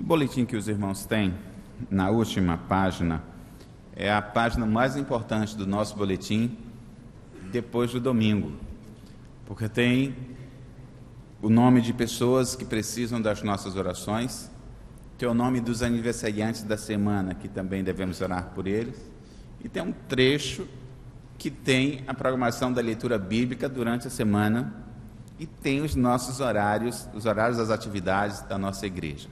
boletim que os irmãos têm, na última página, é a página mais importante do nosso boletim, depois do domingo, porque tem o nome de pessoas que precisam das nossas orações, tem o nome dos aniversariantes da semana, que também devemos orar por eles, e tem um trecho que tem a programação da leitura bíblica durante a semana, e tem os nossos horários, os horários das atividades da nossa igreja.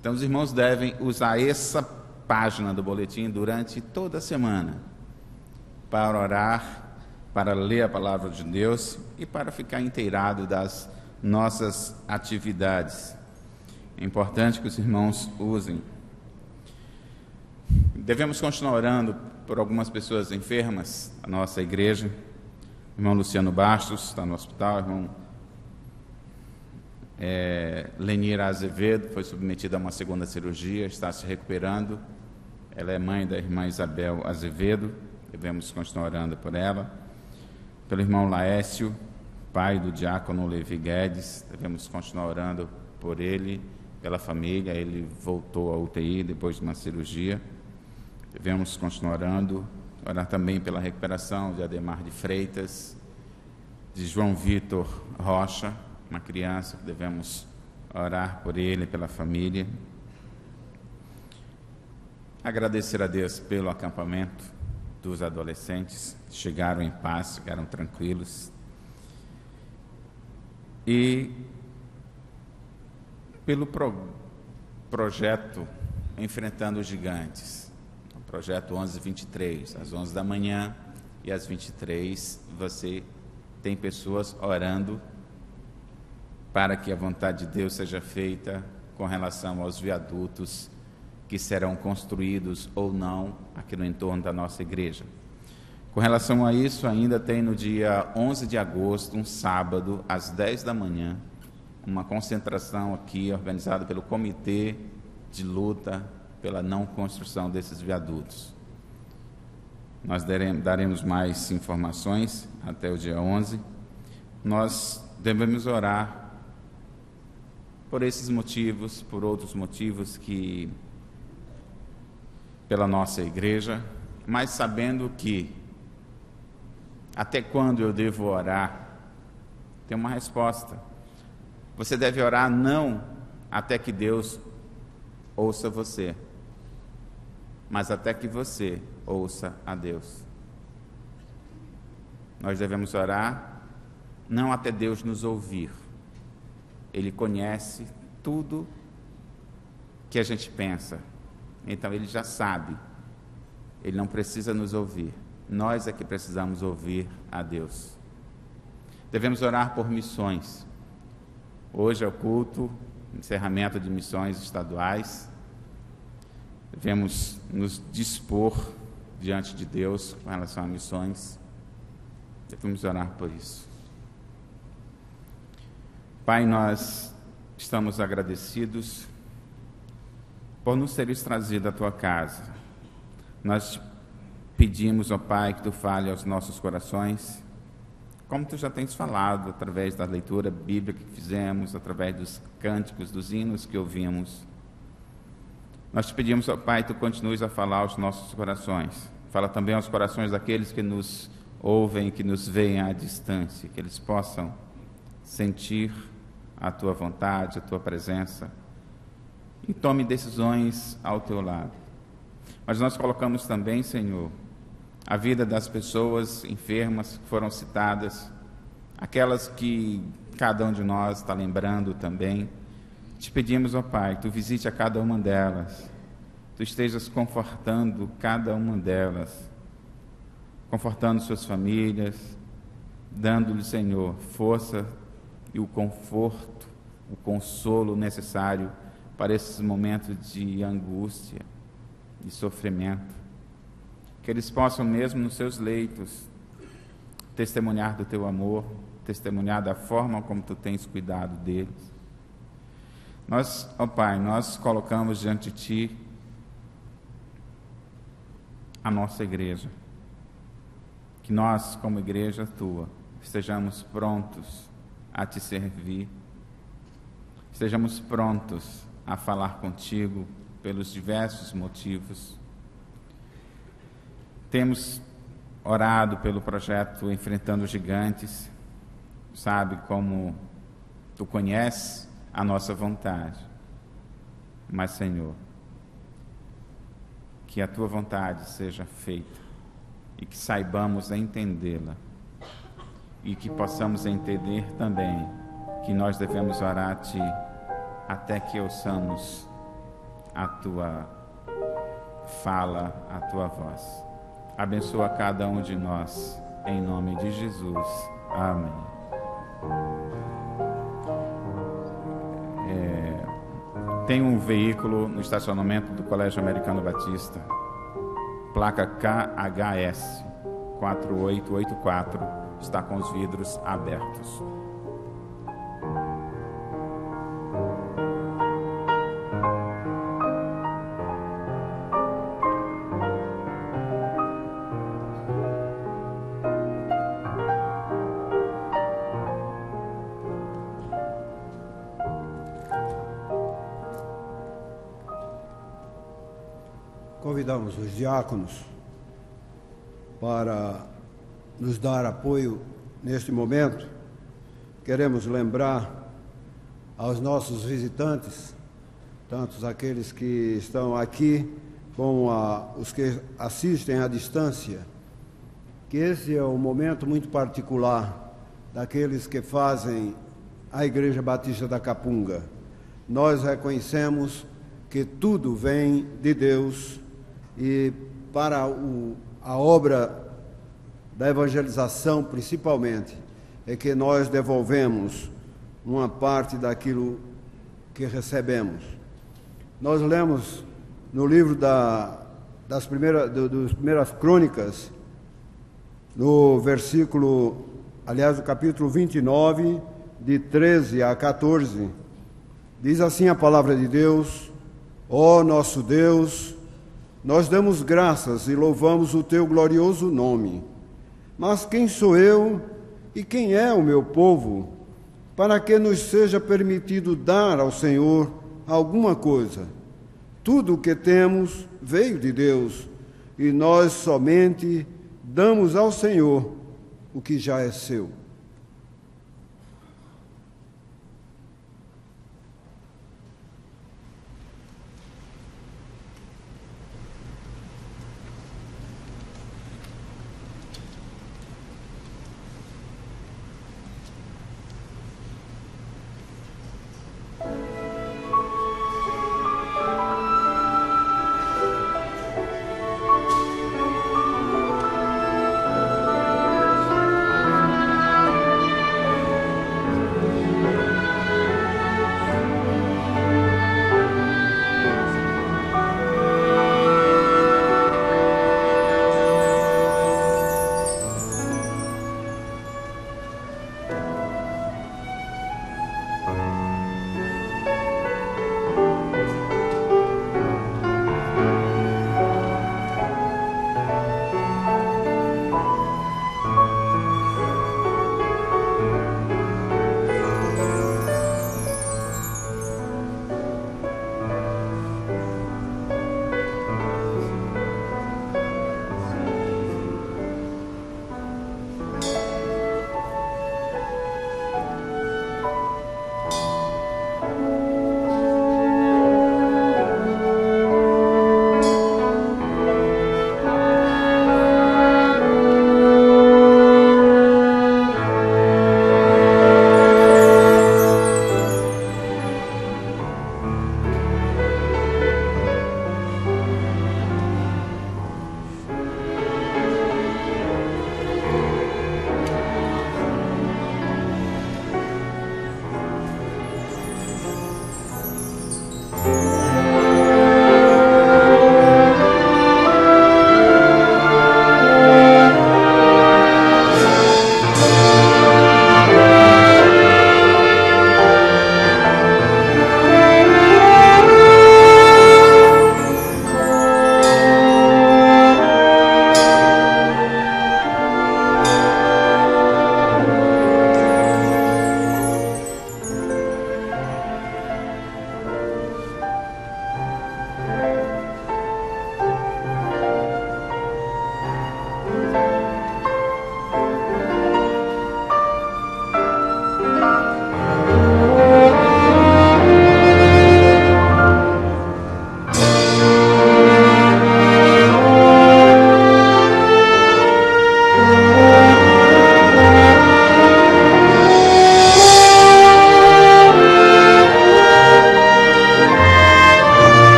Então, os irmãos devem usar essa página do boletim durante toda a semana para orar, para ler a palavra de Deus e para ficar inteirado das nossas atividades. É importante que os irmãos usem. Devemos continuar orando por algumas pessoas enfermas da nossa igreja. O irmão Luciano Bastos está no hospital, o irmão Lenira Azevedo foi submetida a uma segunda cirurgia, está se recuperando. Ela é mãe da irmã Isabel Azevedo, devemos continuar orando por ela. Pelo irmão Laécio, pai do diácono Levi Guedes, devemos continuar orando por ele, pela família. Ele voltou à UTI depois de uma cirurgia, devemos continuar orando. Orar também pela recuperação de Ademar de Freitas, de João Vitor Rocha, uma criança que devemos orar por ele, pela família. Agradecer a Deus pelo acampamento dos adolescentes, chegaram em paz, chegaram tranquilos. E pelo projeto Enfrentando os Gigantes, o projeto 1123, às 11 da manhã e às 23, você tem pessoas orando para que a vontade de Deus seja feita com relação aos viadutos que serão construídos ou não aqui no entorno da nossa igreja. Com relação a isso, ainda tem no dia 11 de agosto, um sábado, às 10 da manhã, uma concentração aqui organizada pelo Comitê de Luta pela Não Construção desses viadutos. Nós daremos mais informações até o dia 11. Nós devemos orar por esses motivos, por outros motivos que pela nossa igreja, mas sabendo que até quando eu devo orar, tem uma resposta. Você deve orar não até que Deus ouça você, mas até que você ouça a Deus. Nós devemos orar não até Deus nos ouvir. Ele conhece tudo que a gente pensa, então Ele já sabe. Ele não precisa nos ouvir, nós é que precisamos ouvir a Deus. Devemos orar por missões. Hoje é o culto, encerramento de missões estaduais. Devemos nos dispor diante de Deus com relação a missões. Devemos orar por isso. Pai, nós estamos agradecidos por nos teres trazido à Tua casa. Nós te pedimos, ó Pai, que Tu fale aos nossos corações, como Tu já tens falado, através da leitura bíblica que fizemos, através dos cânticos, dos hinos que ouvimos. Nós te pedimos, ó Pai, Tu continues a falar aos nossos corações. Fala também aos corações daqueles que nos ouvem, que nos veem à distância, que eles possam sentir a Tua vontade, a Tua presença, e tome decisões ao Teu lado. Mas nós colocamos também, Senhor, a vida das pessoas enfermas que foram citadas, aquelas que cada um de nós está lembrando também. Te pedimos, ó Pai, que Tu visite a cada uma delas, Tu estejas confortando cada uma delas, confortando suas famílias, dando-lhe, Senhor, força e o conforto, o consolo necessário para esses momentos de angústia, de sofrimento. Que eles possam mesmo nos seus leitos testemunhar do Teu amor, testemunhar da forma como Tu tens cuidado deles. Nós, ó Pai, nós colocamos diante de Ti a nossa igreja. Que nós, como igreja Tua, estejamos prontos a Te servir, estejamos prontos a falar contigo pelos diversos motivos. Temos orado pelo projeto Enfrentando Gigantes, sabe como tu conheces a nossa vontade, mas, Senhor, que a tua vontade seja feita e que saibamos entendê-la e que possamos entender também que nós devemos orar a Ti até que ouçamos a Tua fala, a Tua voz. Abençoa cada um de nós, em nome de Jesus. Amém. Tem um veículo no estacionamento do Colégio Americano Batista, placa KHS 4884, está com os vidros abertos. Convidamos os diáconos para nos dar apoio neste momento. Queremos lembrar aos nossos visitantes, tanto aqueles que estão aqui como os que assistem à distância, que esse é um momento muito particular daqueles que fazem a Igreja Batista da Capunga. Nós reconhecemos que tudo vem de Deus e para a obra da evangelização, principalmente, é que nós devolvemos uma parte daquilo que recebemos. Nós lemos no livro das primeiras crônicas, no capítulo 29, de 13 a 14, diz assim a palavra de Deus: ó nosso Deus, nós damos graças e louvamos o teu glorioso nome. Mas quem sou eu e quem é o meu povo, para que nos seja permitido dar ao Senhor alguma coisa? Tudo o que temos veio de Deus, e nós somente damos ao Senhor o que já é seu.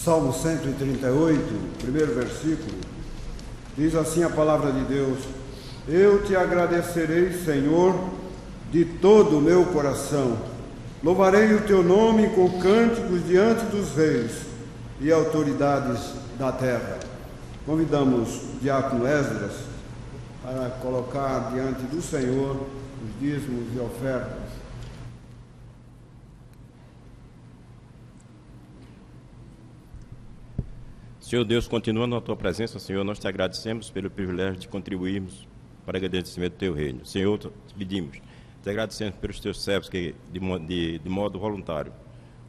Salmo 138, primeiro versículo, diz assim a palavra de Deus: Eu te agradecerei, Senhor, de todo o meu coração. Louvarei o teu nome com cânticos diante dos reis e autoridades da terra. Convidamos o diácono Esdras para colocar diante do Senhor os dízimos e ofertas. Senhor Deus, continuando na tua presença, Senhor, nós te agradecemos pelo privilégio de contribuirmos para o agradecimento do teu reino. Senhor, te pedimos, te agradecemos pelos teus servos que, de modo voluntário,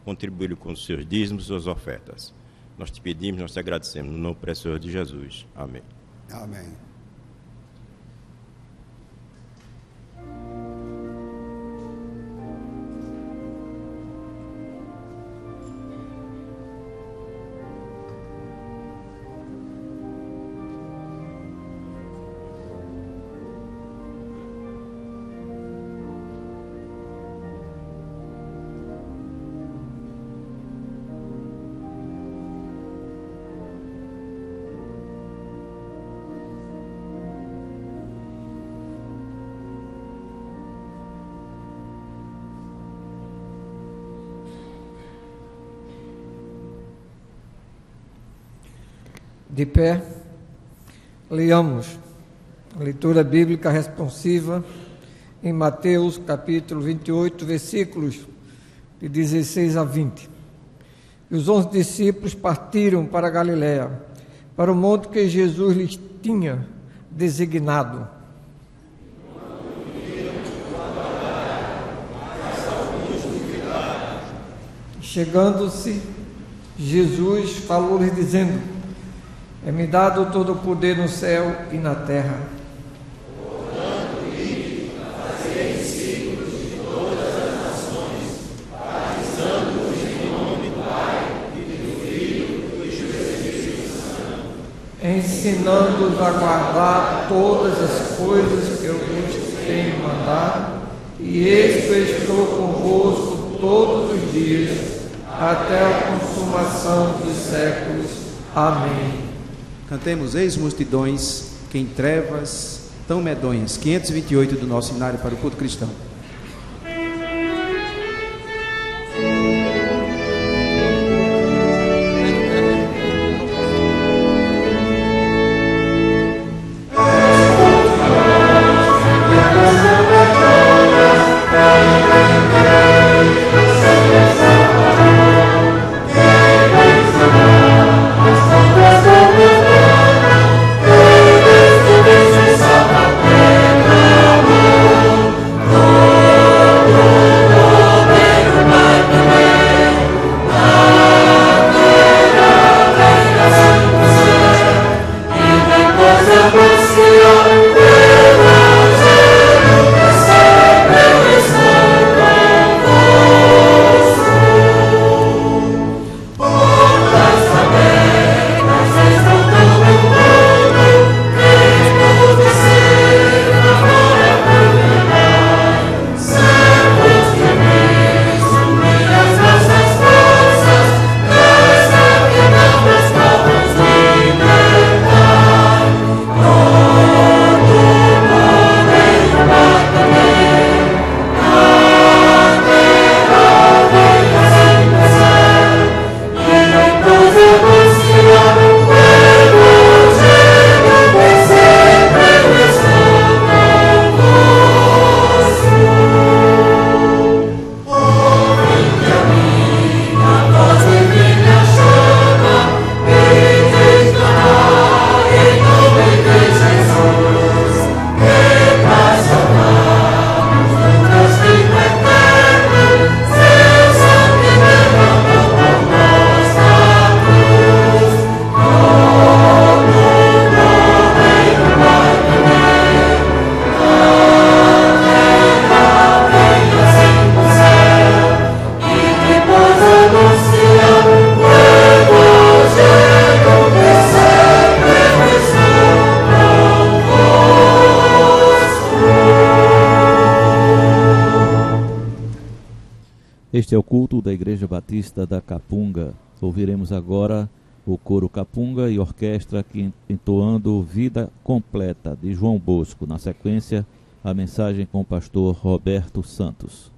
contribuíram com os seus dízimos e suas ofertas. Nós te pedimos, nós te agradecemos, no nome precioso de Jesus. Amém. Amém. De pé, leamos a leitura bíblica responsiva em Mateus capítulo 28, versículos de 16 a 20. E os 11 discípulos partiram para a Galiléia, para o monte que Jesus lhes tinha designado. Chegando-se, Jesus falou-lhes dizendo: É-me dado todo o poder no céu e na terra. Portanto, ide, fazei discípulos de todas as nações, batizando-os em nome do Pai, e do Filho e do Espírito Santo, ensinando-os a guardar todas as coisas que eu vos tenho mandado, e eis que eu estou convosco todos os dias, até a consumação dos séculos. Amém. Cantemos: Eis multidões que em trevas tão medonhas. 528 do nosso hinário para o culto cristão. Este é o culto da Igreja Batista da Capunga. Ouviremos agora o coro Capunga e orquestra que entoando Vida Completa, de João Bosco. Na sequência, a mensagem com o pastor Roberto Santos.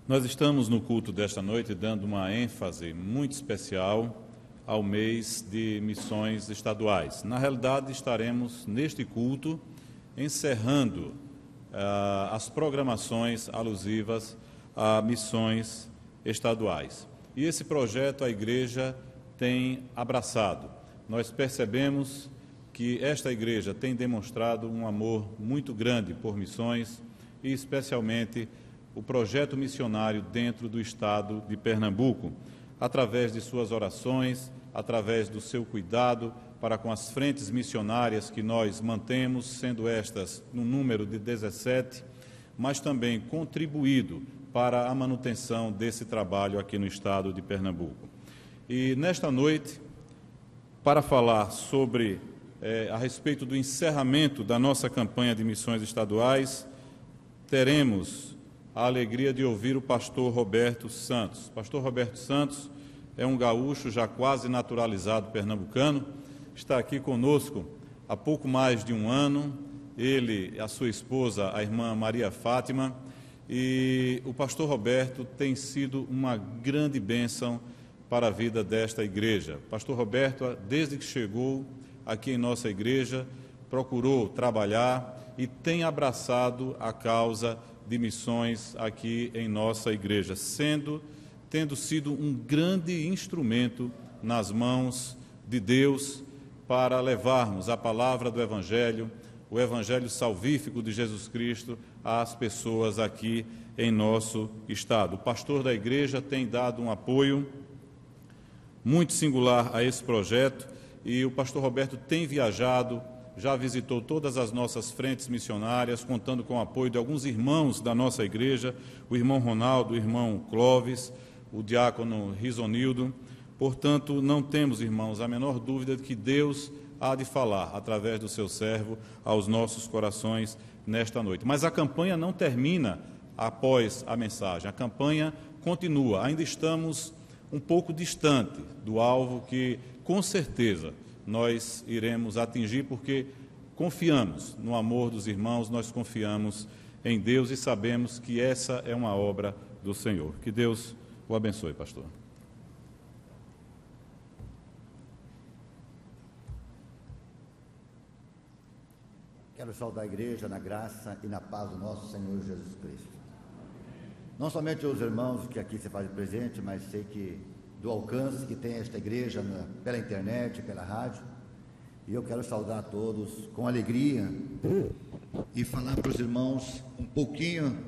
Nós estamos no culto desta noite dando uma ênfase muito especial ao mês de missões estaduais. Na realidade, estaremos neste culto encerrando as programações alusivas a missões estaduais. E esse projeto a igreja tem abraçado. Nós percebemos que esta igreja tem demonstrado um amor muito grande por missões e especialmente o projeto missionário dentro do estado de Pernambuco, através de suas orações, através do seu cuidado para com as frentes missionárias que nós mantemos, sendo estas no número de 17, mas também contribuído para a manutenção desse trabalho aqui no estado de Pernambuco. E nesta noite, para falar sobre a respeito do encerramento da nossa campanha de missões estaduais, teremos a alegria de ouvir o pastor Roberto Santos. Pastor Roberto Santos é um gaúcho já quase naturalizado pernambucano, está aqui conosco há pouco mais de um ano, ele, a sua esposa, a irmã Maria Fátima, e o pastor Roberto tem sido uma grande bênção para a vida desta igreja. O pastor Roberto, desde que chegou aqui em nossa igreja, procurou trabalhar e tem abraçado a causa de missões aqui em nossa igreja, tendo sido um grande instrumento nas mãos de Deus para levarmos a palavra do Evangelho, o Evangelho salvífico de Jesus Cristo às pessoas aqui em nosso estado. O pastor da igreja tem dado um apoio muito singular a esse projeto e o pastor Roberto tem viajado, já visitou todas as nossas frentes missionárias, contando com o apoio de alguns irmãos da nossa igreja, o irmão Ronaldo, o irmão Clóvis, o diácono Risonildo. Portanto, não temos, irmãos, a menor dúvida de que Deus há de falar, através do seu servo, aos nossos corações nesta noite. Mas a campanha não termina após a mensagem, a campanha continua. Ainda estamos um pouco distante do alvo que, com certeza, nós iremos atingir, porque confiamos no amor dos irmãos, nós confiamos em Deus e sabemos que essa é uma obra do Senhor. Que Deus o abençoe, pastor. Quero saudar a igreja na graça e na paz do nosso Senhor Jesus Cristo. Não somente os irmãos que aqui se fazem presente, mas sei que do alcance que tem esta igreja pela internet, pela rádio. E eu quero saudar a todos com alegria e falar para os irmãos um pouquinho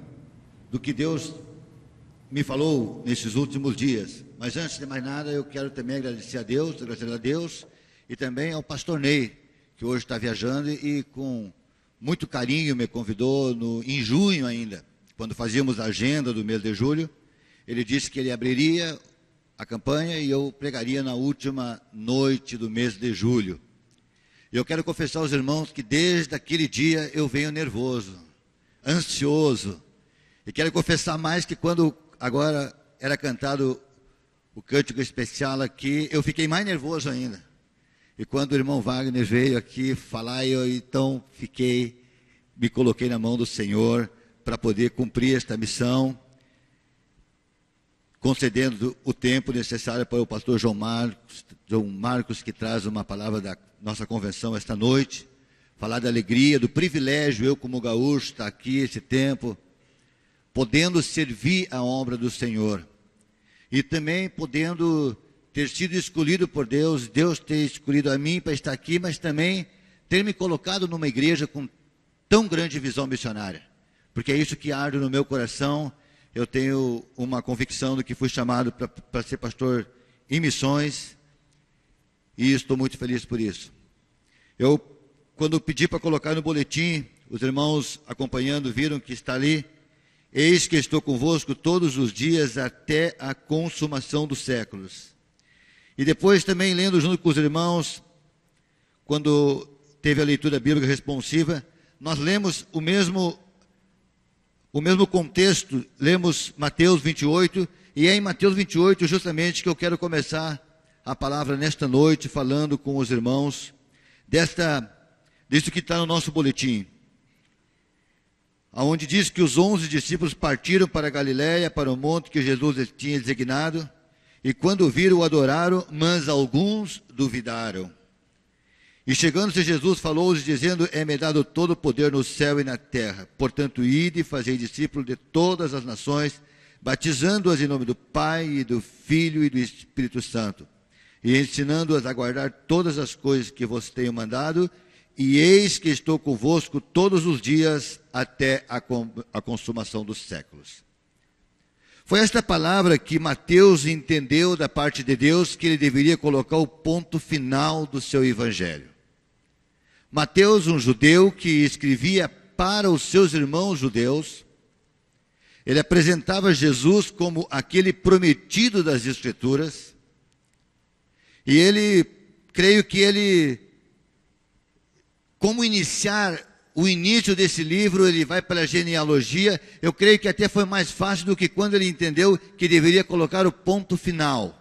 do que Deus me falou nesses últimos dias. Mas antes de mais nada, eu quero também agradecer a Deus e também ao pastor Ney, que hoje está viajando e com muito carinho me convidou em junho ainda, quando fazíamos a agenda do mês de julho. Ele disse que ele abriria a campanha e eu pregaria na última noite do mês de julho. E eu quero confessar aos irmãos que desde aquele dia eu venho nervoso, ansioso. E quero confessar mais que quando agora era cantado o cântico especial aqui, eu fiquei mais nervoso ainda. E quando o irmão Wagner veio aqui falar, eu então me coloquei na mão do Senhor para poder cumprir esta missão, concedendo o tempo necessário para o pastor João Marcos, que traz uma palavra da nossa convenção esta noite, falar da alegria, do privilégio, eu como gaúcho, estar aqui esse tempo, podendo servir a obra do Senhor, e também podendo ter sido escolhido por Deus, Deus ter escolhido a mim para estar aqui, mas também ter me colocado numa igreja com tão grande visão missionária, porque é isso que arde no meu coração. Eu tenho uma convicção de que fui chamado para ser pastor em missões e estou muito feliz por isso. Quando pedi para colocar no boletim, os irmãos acompanhando viram que está ali: eis que estou convosco todos os dias até a consumação dos séculos. E depois também lendo junto com os irmãos, quando teve a leitura bíblica responsiva, nós lemos o mesmo contexto, lemos Mateus 28, e é em Mateus 28 justamente que eu quero começar a palavra nesta noite, falando com os irmãos disso que está no nosso boletim, onde diz que os 11 discípulos partiram para a Galiléia, para o monte que Jesus tinha designado, e quando viram, o adoraram, mas alguns duvidaram. E chegando-se Jesus, falou-lhes, dizendo: é-me dado todo o poder no céu e na terra. Portanto, ide e fazei discípulos de todas as nações, batizando-as em nome do Pai, e do Filho e do Espírito Santo, e ensinando-as a guardar todas as coisas que vos tenho mandado, e eis que estou convosco todos os dias até a consumação dos séculos. Foi esta palavra que Mateus entendeu da parte de Deus, que ele deveria colocar o ponto final do seu evangelho. Mateus, um judeu que escrevia para os seus irmãos judeus, ele apresentava Jesus como aquele prometido das Escrituras, e creio que ele, como iniciar o início desse livro, ele vai para a genealogia. Eu creio que até foi mais fácil do que quando ele entendeu que deveria colocar o ponto final.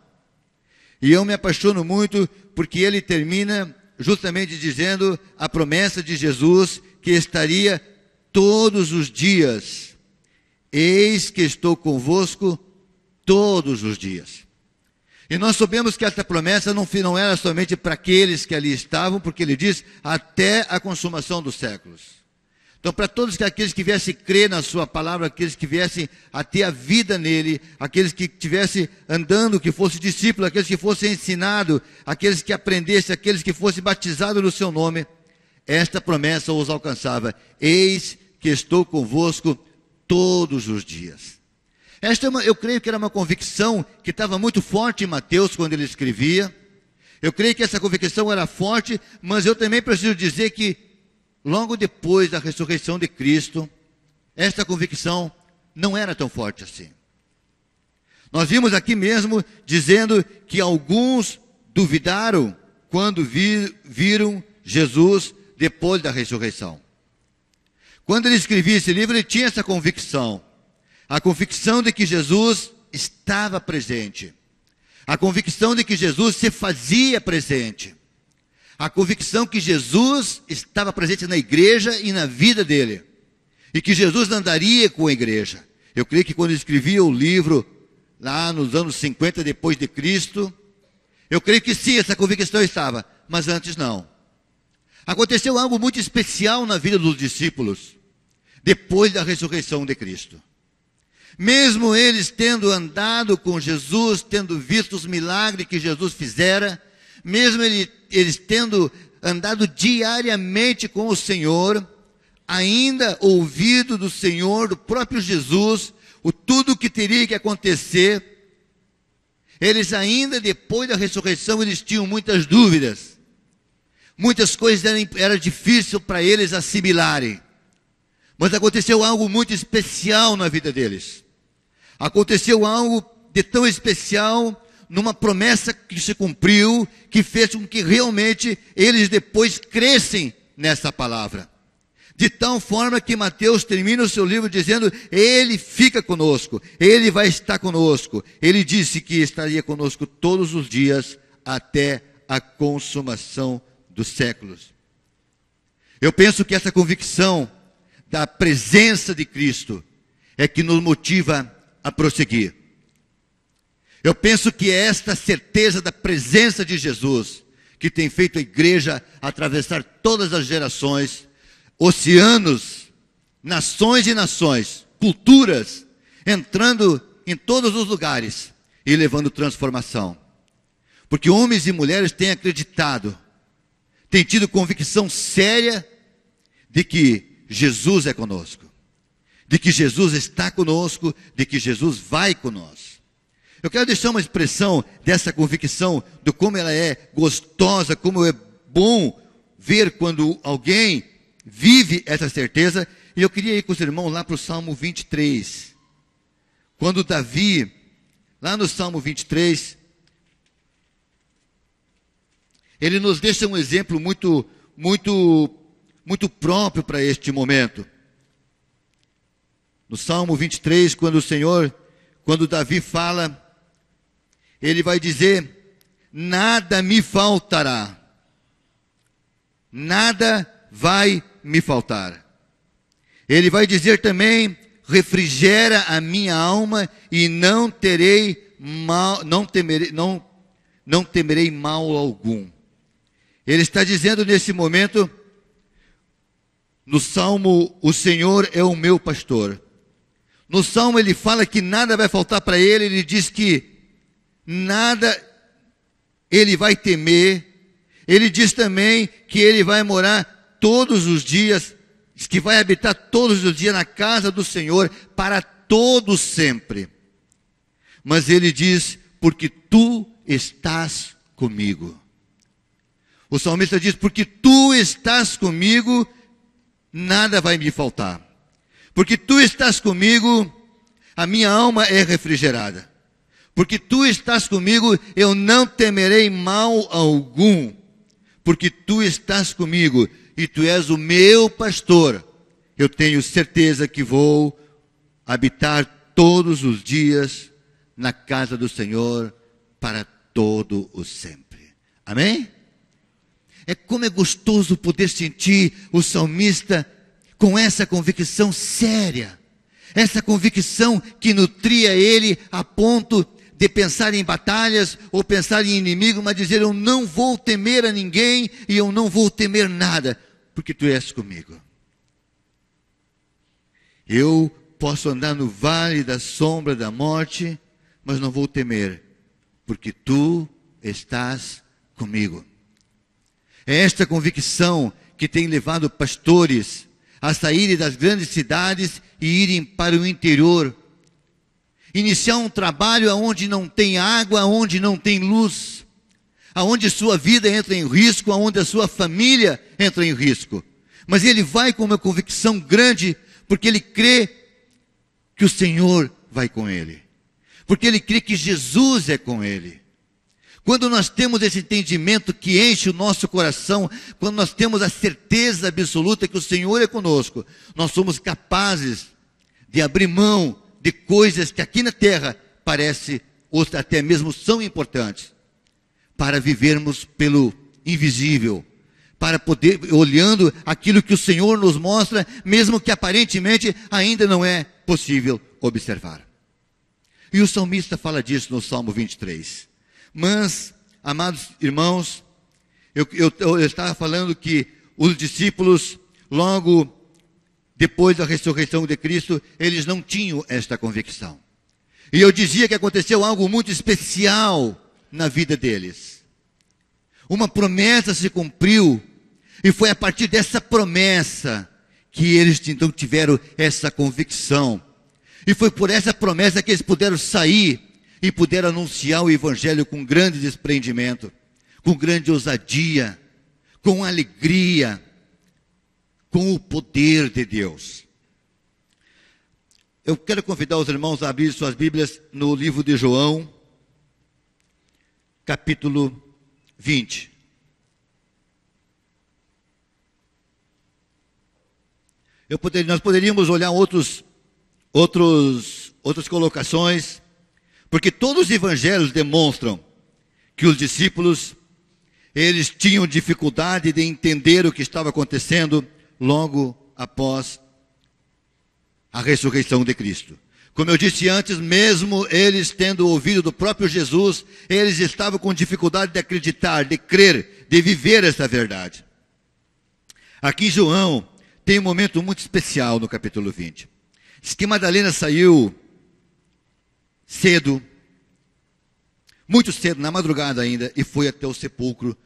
E eu me apaixono muito porque ele termina justamente dizendo a promessa de Jesus que estaria todos os dias. Eis que estou convosco todos os dias. E nós sabemos que essa promessa não era somente para aqueles que ali estavam, porque ele diz até a consumação dos séculos. Então, para todos aqueles que viessem crer na sua palavra, aqueles que viessem a ter a vida nele, aqueles que estivessem andando, que fossem discípulos, aqueles que fossem ensinados, aqueles que aprendessem, aqueles que fossem batizados no seu nome, esta promessa os alcançava. Eis que estou convosco todos os dias. Eu creio que era uma convicção que estava muito forte em Mateus quando ele escrevia. Eu creio que essa convicção era forte, mas eu também preciso dizer que logo depois da ressurreição de Cristo, esta convicção não era tão forte assim. Nós vimos aqui mesmo dizendo que alguns duvidaram quando viram Jesus depois da ressurreição. Quando ele escrevia esse livro, ele tinha essa convicção. A convicção de que Jesus estava presente. A convicção de que Jesus se fazia presente. A convicção que Jesus estava presente na igreja e na vida dele. E que Jesus andaria com a igreja. Eu creio que quando ele escrevia o livro, lá nos anos 50 depois de Cristo, eu creio que sim, essa convicção estava, mas antes não. Aconteceu algo muito especial na vida dos discípulos, depois da ressurreição de Cristo. Mesmo eles tendo andado com Jesus, tendo visto os milagres que Jesus fizera, mesmo eles tendo andado diariamente com o Senhor, ainda ouvido do Senhor, do próprio Jesus, tudo o que teria que acontecer, eles ainda, depois da ressurreição, eles tinham muitas dúvidas. Muitas coisas era difícil para eles assimilarem. Mas aconteceu algo muito especial na vida deles. Aconteceu algo de tão especial, numa promessa que se cumpriu, que fez com que realmente eles depois crescem nessa palavra. De tal forma que Mateus termina o seu livro dizendo, ele fica conosco, ele vai estar conosco. Ele disse que estaria conosco todos os dias até a consumação dos séculos. Eu penso que essa convicção da presença de Cristo é que nos motiva a prosseguir. Eu penso que é esta certeza da presença de Jesus que tem feito a igreja atravessar todas as gerações, oceanos, nações e nações, culturas, entrando em todos os lugares e levando transformação. Porque homens e mulheres têm acreditado, têm tido convicção séria de que Jesus é conosco, de que Jesus está conosco, de que Jesus vai conosco. Eu quero deixar uma expressão dessa convicção, de como ela é gostosa, como é bom ver quando alguém vive essa certeza. E eu queria ir com os irmãos lá para o Salmo 23. Quando Davi, lá no Salmo 23, ele nos deixa um exemplo muito próprio para este momento. No Salmo 23, quando Davi fala, ele vai dizer, nada me faltará, nada vai me faltar. Ele vai dizer também, refrigera a minha alma e não temerei mal algum. Ele está dizendo nesse momento, no Salmo, o Senhor é o meu pastor. No Salmo ele fala que nada vai faltar para ele, ele diz que nada ele vai temer. Ele diz também que ele vai morar todos os dias, que vai habitar todos os dias na casa do Senhor para todo sempre. Mas ele diz, porque tu estás comigo. O salmista diz, porque tu estás comigo, nada vai me faltar. Porque tu estás comigo, a minha alma é refrigerada. Porque tu estás comigo, eu não temerei mal algum. Porque tu estás comigo e tu és o meu pastor. Eu tenho certeza que vou habitar todos os dias na casa do Senhor para todo o sempre. Amém? Como é gostoso poder sentir o salmista com essa convicção séria. Essa convicção que nutria ele a ponto de pensar em batalhas ou pensar em inimigo, mas dizer: eu não vou temer a ninguém e eu não vou temer nada, porque tu és comigo. Eu posso andar no vale da sombra da morte, mas não vou temer, porque tu estás comigo. É esta convicção que tem levado pastores a saírem das grandes cidades e irem para o interior. Iniciar um trabalho onde não tem água, onde não tem luz, onde sua vida entra em risco, onde a sua família entra em risco. Mas ele vai com uma convicção grande, porque ele crê que o Senhor vai com ele. Porque ele crê que Jesus é com ele. Quando nós temos esse entendimento que enche o nosso coração, quando nós temos a certeza absoluta que o Senhor é conosco, nós somos capazes de abrir mão de coisas que aqui na terra parece, ou até mesmo são importantes, para vivermos pelo invisível, para poder, olhando aquilo que o Senhor nos mostra, mesmo que aparentemente ainda não é possível observar. E o salmista fala disso no Salmo 23. Mas, amados irmãos, eu estava falando que os discípulos, logo depois da ressurreição de Cristo, eles não tinham esta convicção. E eu dizia que aconteceu algo muito especial na vida deles. Uma promessa se cumpriu, e foi a partir dessa promessa que eles então tiveram essa convicção. E foi por essa promessa que eles puderam sair e puderam anunciar o Evangelho com grande desprendimento, com grande ousadia, com alegria, com o poder de Deus. Eu quero convidar os irmãos a abrir suas Bíblias no livro de João, capítulo 20. Nós poderíamos olhar outras colocações, porque todos os evangelhos demonstram que os discípulos, eles tinham dificuldade de entender o que estava acontecendo logo após a ressurreição de Cristo. Como eu disse antes, mesmo eles tendo ouvido do próprio Jesus, eles estavam com dificuldade de acreditar, de crer, de viver essa verdade. Aqui em João tem um momento muito especial no capítulo 20. Diz que Madalena saiu cedo, muito cedo, na madrugada ainda, e foi até o sepulcro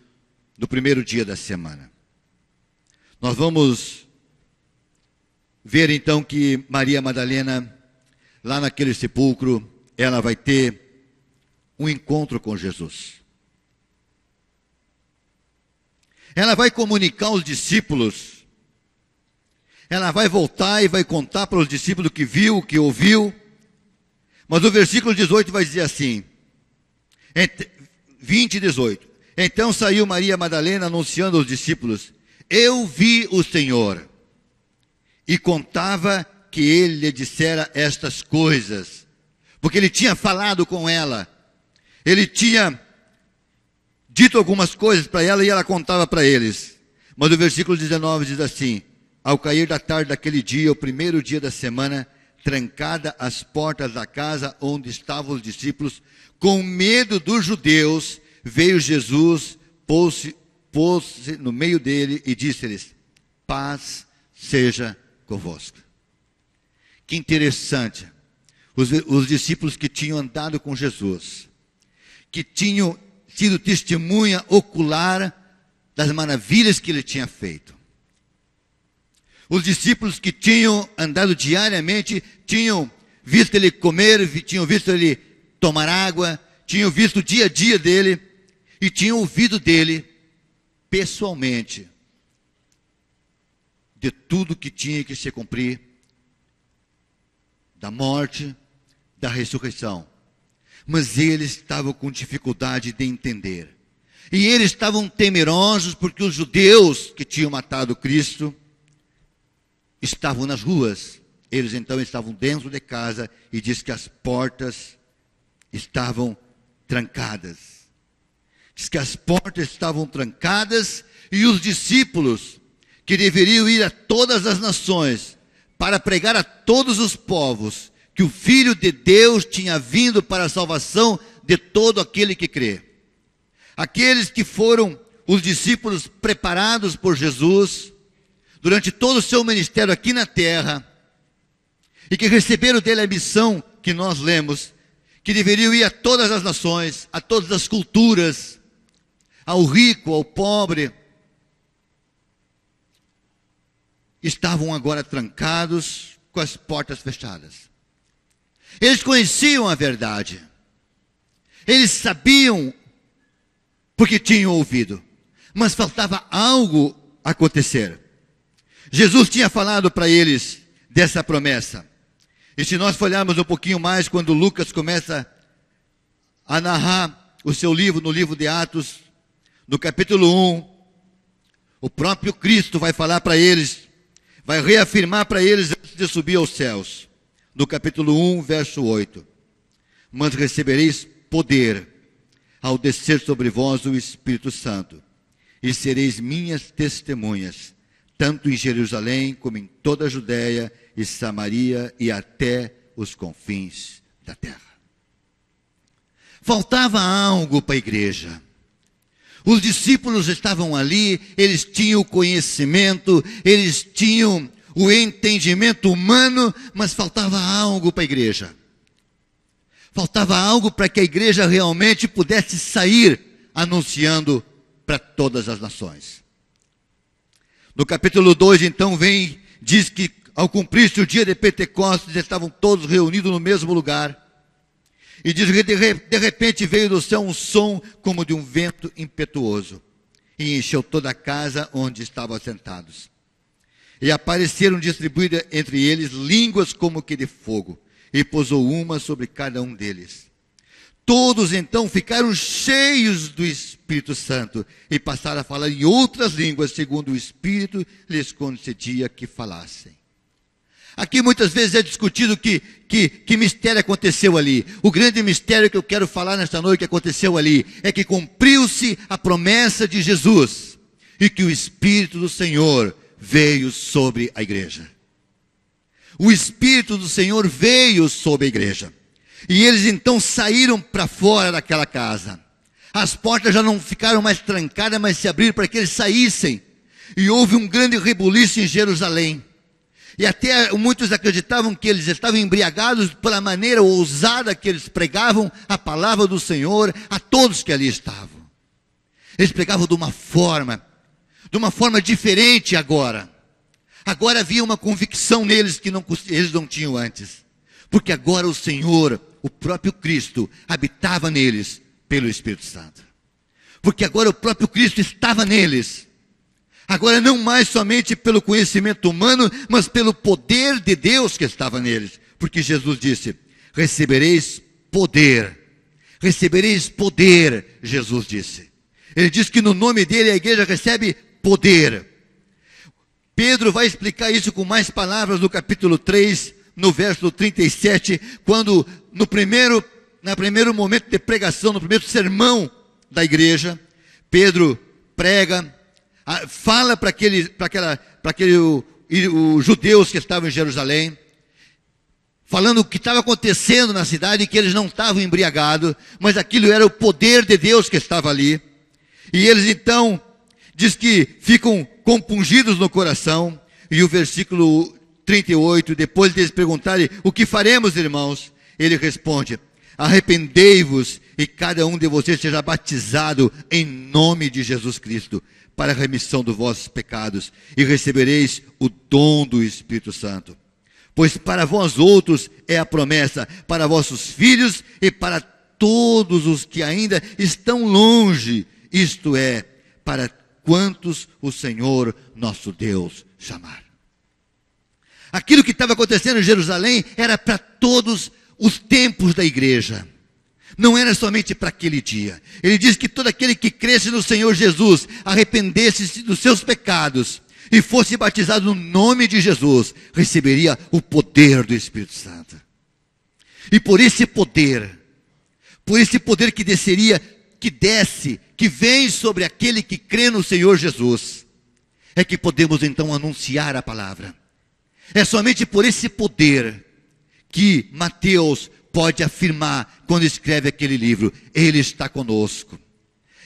no primeiro dia da semana. Nós vamos ver então que Maria Madalena, lá naquele sepulcro, ela vai ter um encontro com Jesus. Ela vai comunicar aos discípulos, ela vai voltar e vai contar para os discípulos o que viu, o que ouviu. Mas o versículo 18 vai dizer assim, 20 e 18. Então saiu Maria Madalena anunciando aos discípulos: eu vi o Senhor. E contava que ele lhe dissera estas coisas. Porque ele tinha falado com ela. Ele tinha dito algumas coisas para ela e ela contava para eles. Mas o versículo 19 diz assim: ao cair da tarde daquele dia, o primeiro dia da semana, trancada as portas da casa onde estavam os discípulos, com medo dos judeus, veio Jesus, pôs-se no meio dele e disse-lhes: paz seja convosco. Que interessante. Os discípulos que tinham andado com Jesus, que tinham sido testemunha ocular das maravilhas que ele tinha feito. Os discípulos que tinham andado diariamente, tinham visto ele comer, tinham visto ele tomar água, tinham visto o dia a dia dele e tinham ouvido dele pessoalmente de tudo que tinha que se cumprir, da morte, da ressurreição. Mas eles estavam com dificuldade de entender. E eles estavam temerosos porque os judeus que tinham matado Cristo estavam nas ruas. Eles então estavam dentro de casa e diz que as portas estavam trancadas. Diz que as portas estavam trancadas e os discípulos, que deveriam ir a todas as nações para pregar a todos os povos que o Filho de Deus tinha vindo para a salvação de todo aquele que crê. Aqueles que foram os discípulos preparados por Jesus durante todo o seu ministério aqui na terra e que receberam dele a missão que nós lemos, que deveriam ir a todas as nações, a todas as culturas, ao rico, ao pobre, estavam agora trancados com as portas fechadas. Eles conheciam a verdade. Eles sabiam porque tinham ouvido. Mas faltava algo acontecer. Jesus tinha falado para eles dessa promessa. E se nós olharmos um pouquinho mais, quando Lucas começa a narrar o seu livro, no livro de Atos, no capítulo 1, o próprio Cristo vai falar para eles, vai reafirmar para eles antes de subir aos céus. No capítulo 1, verso 8. Mas recebereis poder ao descer sobre vós o Espírito Santo, e sereis minhas testemunhas, tanto em Jerusalém como em toda a Judéia e Samaria e até os confins da terra. Faltava algo para a igreja. Os discípulos estavam ali, eles tinham o conhecimento, eles tinham o entendimento humano, mas faltava algo para a igreja. Faltava algo para que a igreja realmente pudesse sair anunciando para todas as nações. No capítulo 2, então, diz que ao cumprir-se o dia de Pentecostes, estavam todos reunidos no mesmo lugar. E diz que de repente veio do céu um som como de um vento impetuoso, e encheu toda a casa onde estavam sentados. E apareceram distribuídas entre eles línguas como que de fogo, e pousou uma sobre cada um deles. Todos então ficaram cheios do Espírito Santo, e passaram a falar em outras línguas, segundo o Espírito lhes concedia que falassem. Aqui muitas vezes é discutido que mistério aconteceu ali. O grande mistério que eu quero falar nesta noite que aconteceu ali é que cumpriu-se a promessa de Jesus e que o Espírito do Senhor veio sobre a igreja. O Espírito do Senhor veio sobre a igreja. E eles então saíram para fora daquela casa. As portas já não ficaram mais trancadas, mas se abriram para que eles saíssem. E houve um grande rebuliço em Jerusalém. E até muitos acreditavam que eles estavam embriagados pela maneira ousada que eles pregavam a palavra do Senhor a todos que ali estavam. Eles pregavam de uma forma diferente agora. Agora havia uma convicção neles que eles não tinham antes. Porque agora o Senhor, o próprio Cristo, habitava neles pelo Espírito Santo. Porque agora o próprio Cristo estava neles. Agora não mais somente pelo conhecimento humano, mas pelo poder de Deus que estava neles. Porque Jesus disse, recebereis poder. Recebereis poder, Jesus disse. Ele diz que no nome dele a igreja recebe poder. Pedro vai explicar isso com mais palavras no capítulo 3, no verso 37, quando no primeiro momento de pregação, no primeiro sermão da igreja, Pedro prega, fala para os judeus que estavam em Jerusalém, falando o que estava acontecendo na cidade, que eles não estavam embriagados, mas aquilo era o poder de Deus que estava ali. E eles então, diz que ficam compungidos no coração, e o versículo 38, depois de eles perguntarem, o que faremos, irmãos? Ele responde, arrependei-vos e cada um de vocês seja batizado em nome de Jesus Cristo, para a remissão dos vossos pecados, e recebereis o dom do Espírito Santo. Pois para vós outros é a promessa, para vossos filhos e para todos os que ainda estão longe, isto é, para quantos o Senhor nosso Deus chamar. Aquilo que estava acontecendo em Jerusalém era para todos os tempos da igreja. Não era somente para aquele dia. Ele diz que todo aquele que cresce no Senhor Jesus, arrependesse-se dos seus pecados e fosse batizado no nome de Jesus, receberia o poder do Espírito Santo. E por esse poder que desceria, que desce, que vem sobre aquele que crê no Senhor Jesus, é que podemos então anunciar a palavra. É somente por esse poder que Mateus pode afirmar quando escreve aquele livro: Ele está conosco.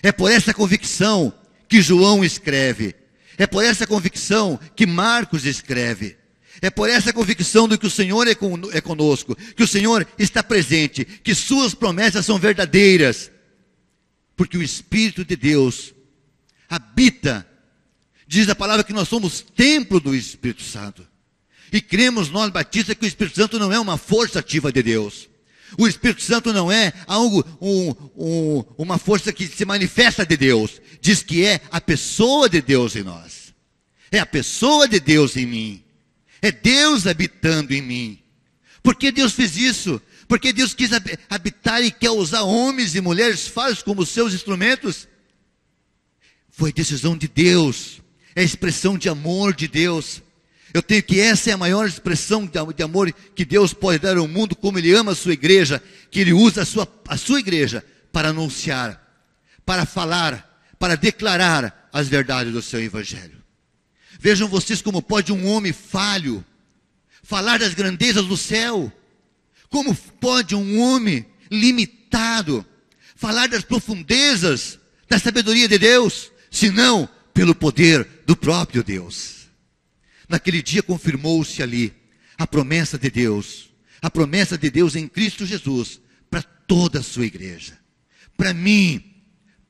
É por essa convicção que João escreve. É por essa convicção que Marcos escreve. É por essa convicção de que o Senhor é conosco, que o Senhor está presente, que suas promessas são verdadeiras. Porque o Espírito de Deus habita. Diz a palavra que nós somos templo do Espírito Santo. E cremos nós batistas que o Espírito Santo não é uma força ativa de Deus. O Espírito Santo não é algo, uma força que se manifesta de Deus. Diz que é a pessoa de Deus em nós. É a pessoa de Deus em mim. É Deus habitando em mim. Por que Deus fez isso? Porque Deus quis habitar e quer usar homens e mulheres falsos como seus instrumentos. Foi decisão de Deus. É a expressão de amor de Deus. Eu tenho que essa é a maior expressão de amor que Deus pode dar ao mundo, como Ele ama a sua igreja, que Ele usa a sua igreja para anunciar, para falar, para declarar as verdades do seu Evangelho. Vejam vocês como pode um homem falho falar das grandezas do céu. Como pode um homem limitado falar das profundezas da sabedoria de Deus, senão pelo poder do próprio Deus. Naquele dia confirmou-se ali a promessa de Deus em Cristo Jesus, para toda a sua igreja, para mim,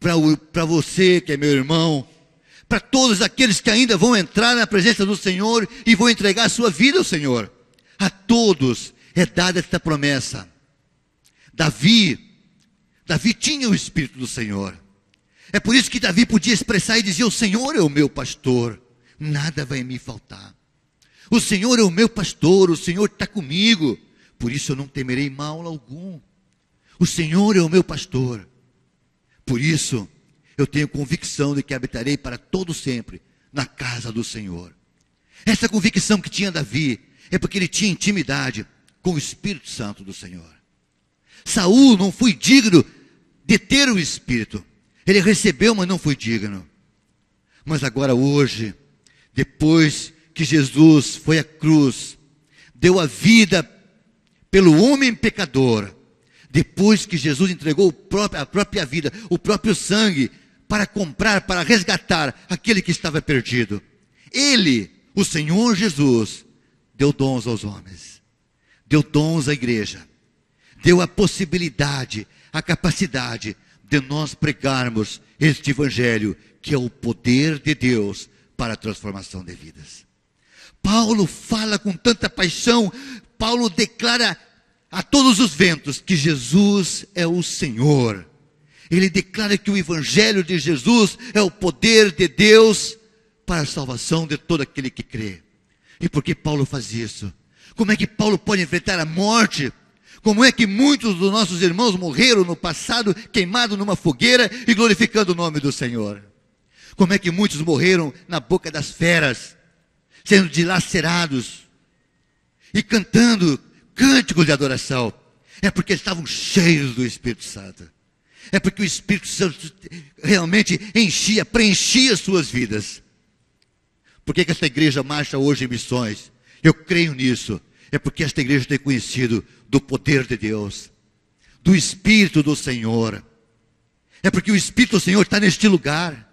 para você que é meu irmão, para todos aqueles que ainda vão entrar na presença do Senhor e vão entregar a sua vida ao Senhor. A todos é dada esta promessa. Davi tinha o Espírito do Senhor. É por isso que Davi podia expressar e dizer: o Senhor é o meu pastor, nada vai me faltar. O Senhor é o meu pastor, o Senhor está comigo, por isso eu não temerei mal algum. O Senhor é o meu pastor, por isso eu tenho convicção de que habitarei para todo sempre na casa do Senhor. Essa convicção que tinha Davi é porque ele tinha intimidade com o Espírito Santo do Senhor. Saul não foi digno de ter o Espírito. Ele recebeu, mas não foi digno. Mas agora hoje, depois que Jesus foi à cruz, deu a vida pelo homem pecador, depois que Jesus entregou a própria vida, o próprio sangue, para comprar, para resgatar aquele que estava perdido. Ele, o Senhor Jesus, deu dons aos homens, deu dons à igreja, deu a possibilidade, a capacidade de nós pregarmos este Evangelho, que é o poder de Deus para a transformação de vidas. Paulo fala com tanta paixão, Paulo declara a todos os ventos que Jesus é o Senhor. Ele declara que o Evangelho de Jesus é o poder de Deus para a salvação de todo aquele que crê. E por que Paulo faz isso? Como é que Paulo pode enfrentar a morte? Como é que muitos dos nossos irmãos morreram no passado, queimados numa fogueira e glorificando o nome do Senhor? Como é que muitos morreram na boca das feras, sendo dilacerados e cantando cânticos de adoração? É porque estavam cheios do Espírito Santo. É porque o Espírito Santo realmente preenchia suas vidas. Por que esta igreja marcha hoje em missões? Eu creio nisso. É porque esta igreja tem conhecido do poder de Deus, do Espírito do Senhor. É porque o Espírito do Senhor está neste lugar.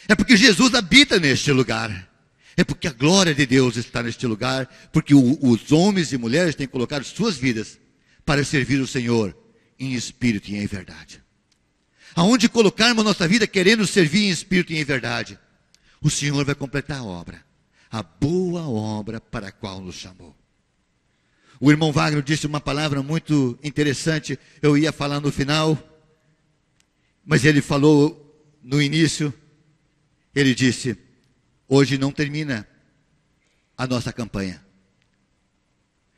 É porque Jesus habita neste lugar. É porque a glória de Deus está neste lugar. Porque os homens e mulheres têm colocado suas vidas para servir o Senhor em espírito e em verdade. Aonde colocarmos nossa vida querendo servir em espírito e em verdade, o Senhor vai completar a obra, a boa obra para a qual nos chamou. O irmão Wagner disse uma palavra muito interessante, eu ia falar no final, mas ele falou no início, ele disse: hoje não termina a nossa campanha.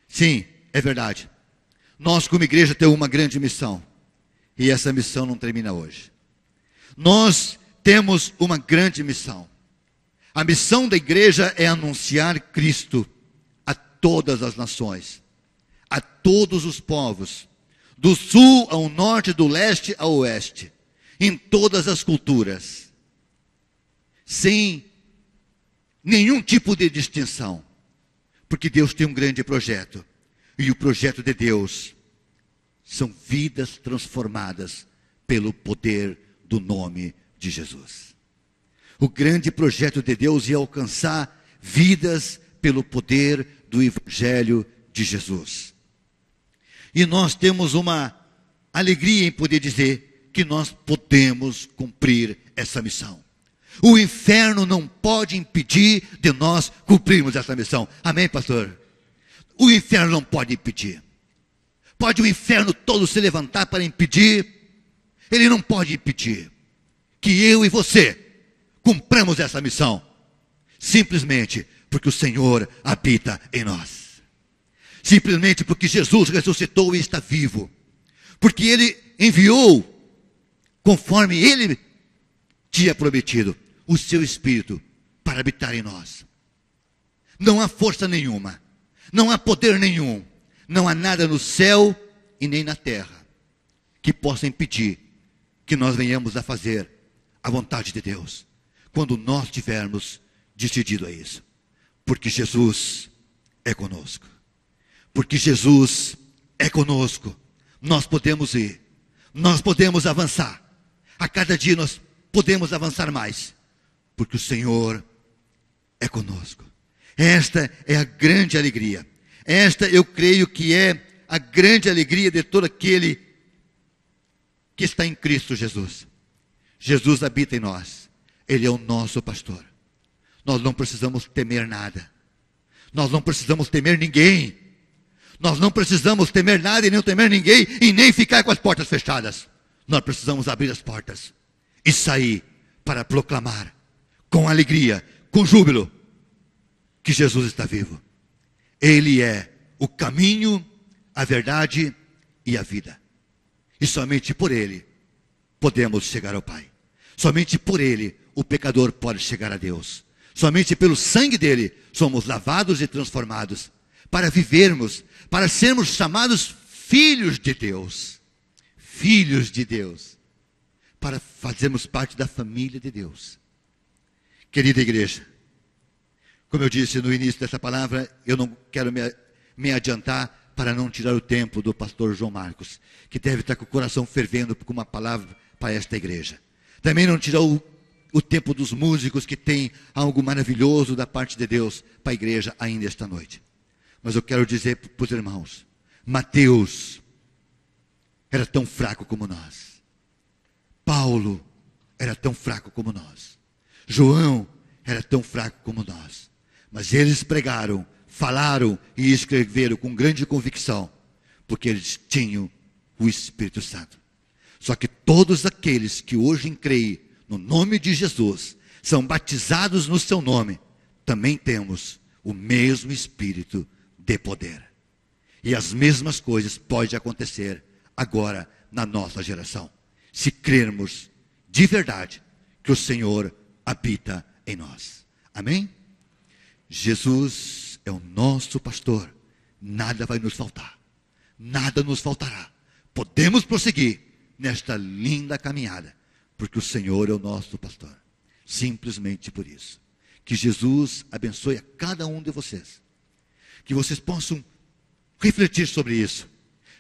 Sim, é verdade. Nós, como igreja, temos uma grande missão. E essa missão não termina hoje. Nós temos uma grande missão. A missão da igreja é anunciar Cristo a todas as nações, a todos os povos, do sul ao norte, do leste ao oeste, em todas as culturas, sem nenhum tipo de distinção, porque Deus tem um grande projeto, e o projeto de Deus são vidas transformadas pelo poder do nome de Jesus. O grande projeto de Deus é alcançar vidas pelo poder do Evangelho de Jesus. E nós temos uma alegria em poder dizer que nós podemos cumprir essa missão. O inferno não pode impedir de nós cumprirmos essa missão. Amém, pastor? O inferno não pode impedir. Pode o inferno todo se levantar para impedir? Ele não pode impedir que eu e você cumpramos essa missão, simplesmente porque o Senhor habita em nós, simplesmente porque Jesus ressuscitou e está vivo, porque Ele enviou, conforme Ele tinha prometido, o seu Espírito para habitar em nós. Não há força nenhuma, não há poder nenhum, não há nada no céu e nem na terra que possa impedir que nós venhamos a fazer a vontade de Deus, quando nós tivermos decidido a isso. Porque Jesus é conosco. Porque Jesus é conosco. Nós podemos ir. Nós podemos avançar. A cada dia nós podemos avançar mais. Porque o Senhor é conosco. Esta é a grande alegria. Esta eu creio que é a grande alegria de todo aquele que está em Cristo Jesus. Jesus habita em nós. Ele é o nosso pastor. Nós não precisamos temer nada. Nós não precisamos temer ninguém. Nós não precisamos temer nada e nem temer ninguém e nem ficar com as portas fechadas. Nós precisamos abrir as portas e sair para proclamar com alegria, com júbilo, que Jesus está vivo. Ele é o caminho, a verdade e a vida. E somente por Ele podemos chegar ao Pai. Somente por Ele o pecador pode chegar a Deus. Somente pelo sangue dele somos lavados e transformados para vivermos, para sermos chamados filhos de Deus. Filhos de Deus. Para fazermos parte da família de Deus. Querida igreja, como eu disse no início dessa palavra, eu não quero me adiantar para não tirar o tempo do pastor João Marcos, que deve estar com o coração fervendo com uma palavra para esta igreja. Também não tirar o tempo dos músicos, que tem algo maravilhoso da parte de Deus para a igreja ainda esta noite. Mas eu quero dizer para os irmãos, Mateus era tão fraco como nós. Paulo era tão fraco como nós. João era tão fraco como nós. Mas eles pregaram, falaram e escreveram com grande convicção, porque eles tinham o Espírito Santo. Só que todos aqueles que hoje creem no nome de Jesus, são batizados no seu nome, também temos o mesmo Espírito de poder. E as mesmas coisas podem acontecer agora na nossa geração, se crermos de verdade que o Senhor habita em nós. Amém? Jesus é o nosso pastor, nada vai nos faltar, nada nos faltará. Podemos prosseguir nesta linda caminhada, porque o Senhor é o nosso pastor. Simplesmente por isso. Que Jesus abençoe a cada um de vocês. Que vocês possam refletir sobre isso.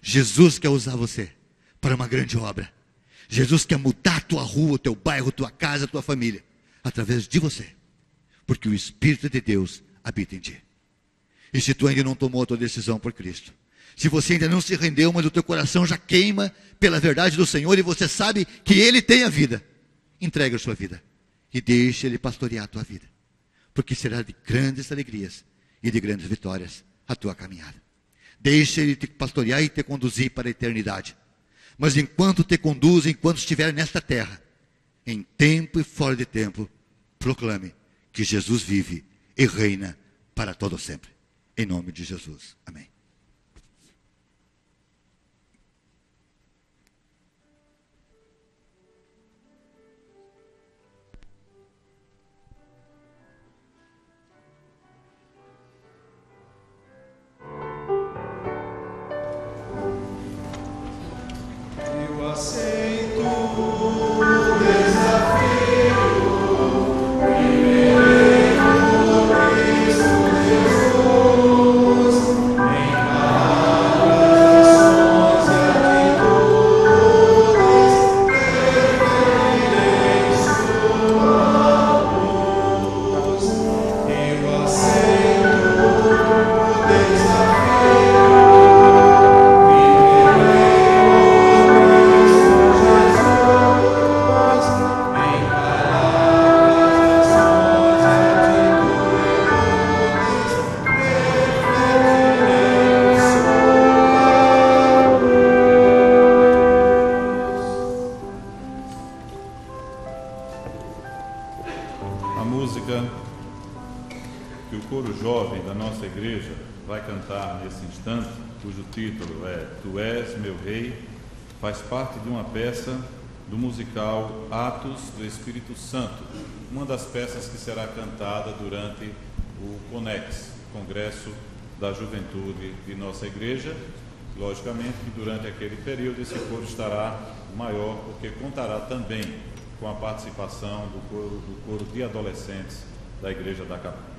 Jesus quer usar você para uma grande obra. Jesus quer mudar a tua rua, o teu bairro, tua casa, a tua família, através de você. Porque o Espírito de Deus habita em ti. E se tu ainda não tomou a tua decisão por Cristo, se você ainda não se rendeu, mas o teu coração já queima pela verdade do Senhor e você sabe que Ele tem a vida, entregue a sua vida e deixe Ele pastorear a tua vida, porque será de grandes alegrias e de grandes vitórias a tua caminhada. Deixe Ele te pastorear e te conduzir para a eternidade. Mas enquanto te conduz, enquanto estiver nesta terra, em tempo e fora de tempo, proclame que Jesus vive e reina para todo sempre. Em nome de Jesus. Amém. jovem da nossa igreja vai cantar nesse instante, cujo título é Tu És Meu Rei, faz parte de uma peça do musical Atos do Espírito Santo, uma das peças que será cantada durante o CONEX, Congresso da Juventude de nossa igreja. Logicamente que durante aquele período esse coro estará maior, porque contará também com a participação do coro de adolescentes da Igreja da Capunga.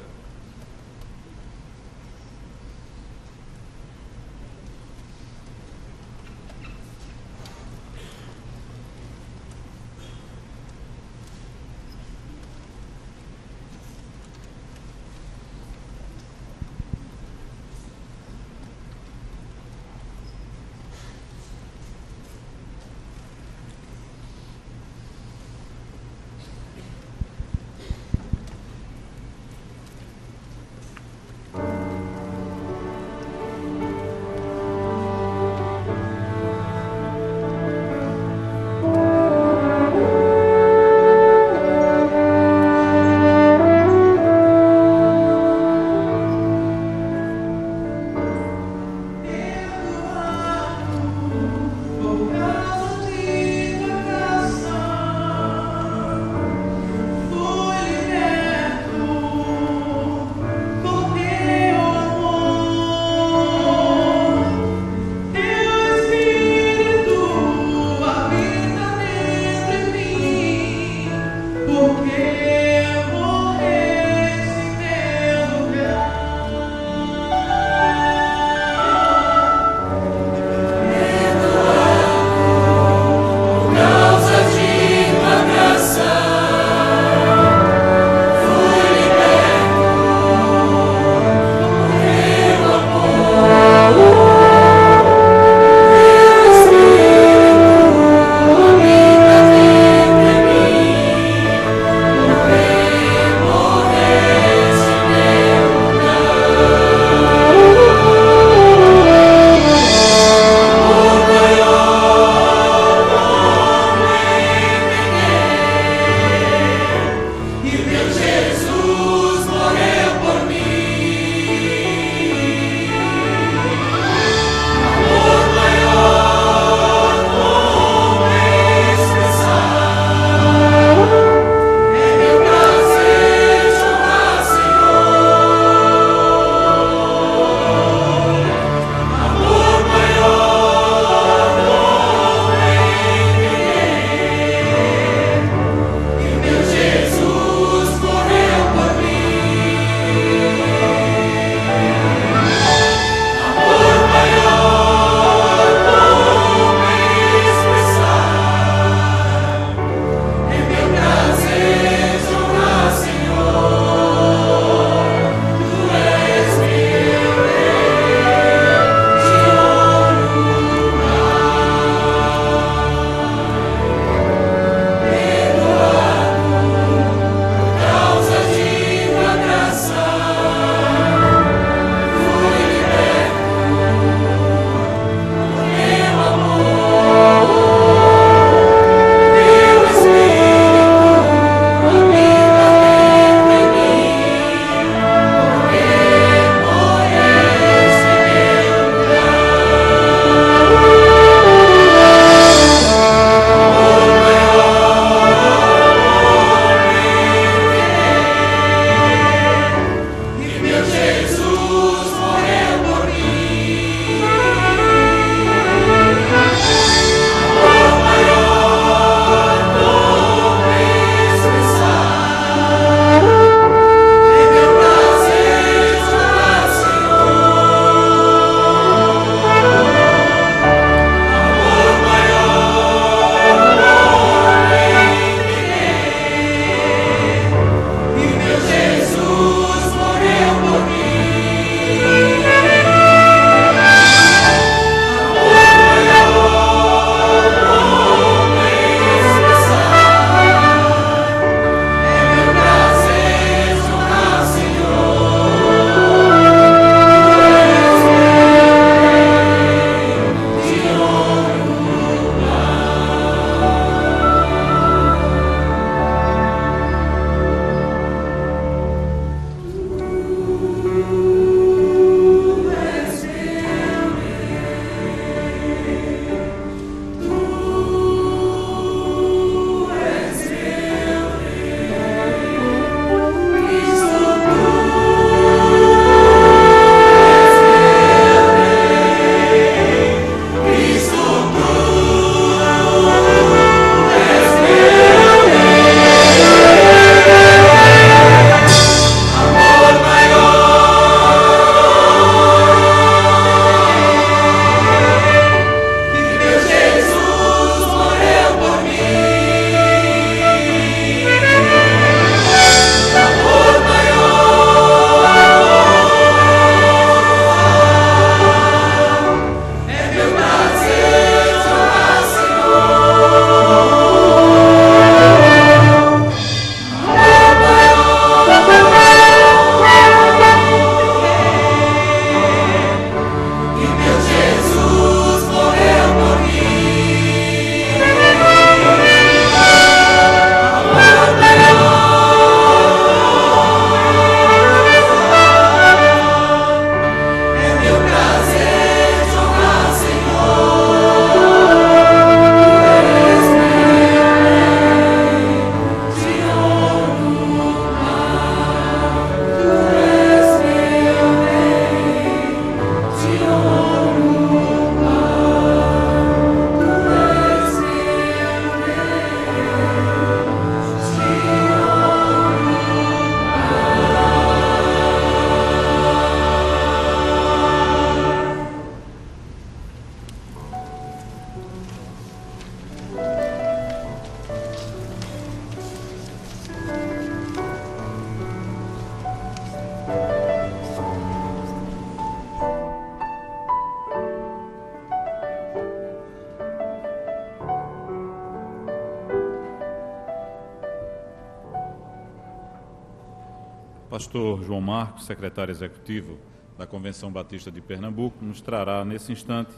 Pastor João Marcos, secretário executivo da Convenção Batista de Pernambuco, nos trará nesse instante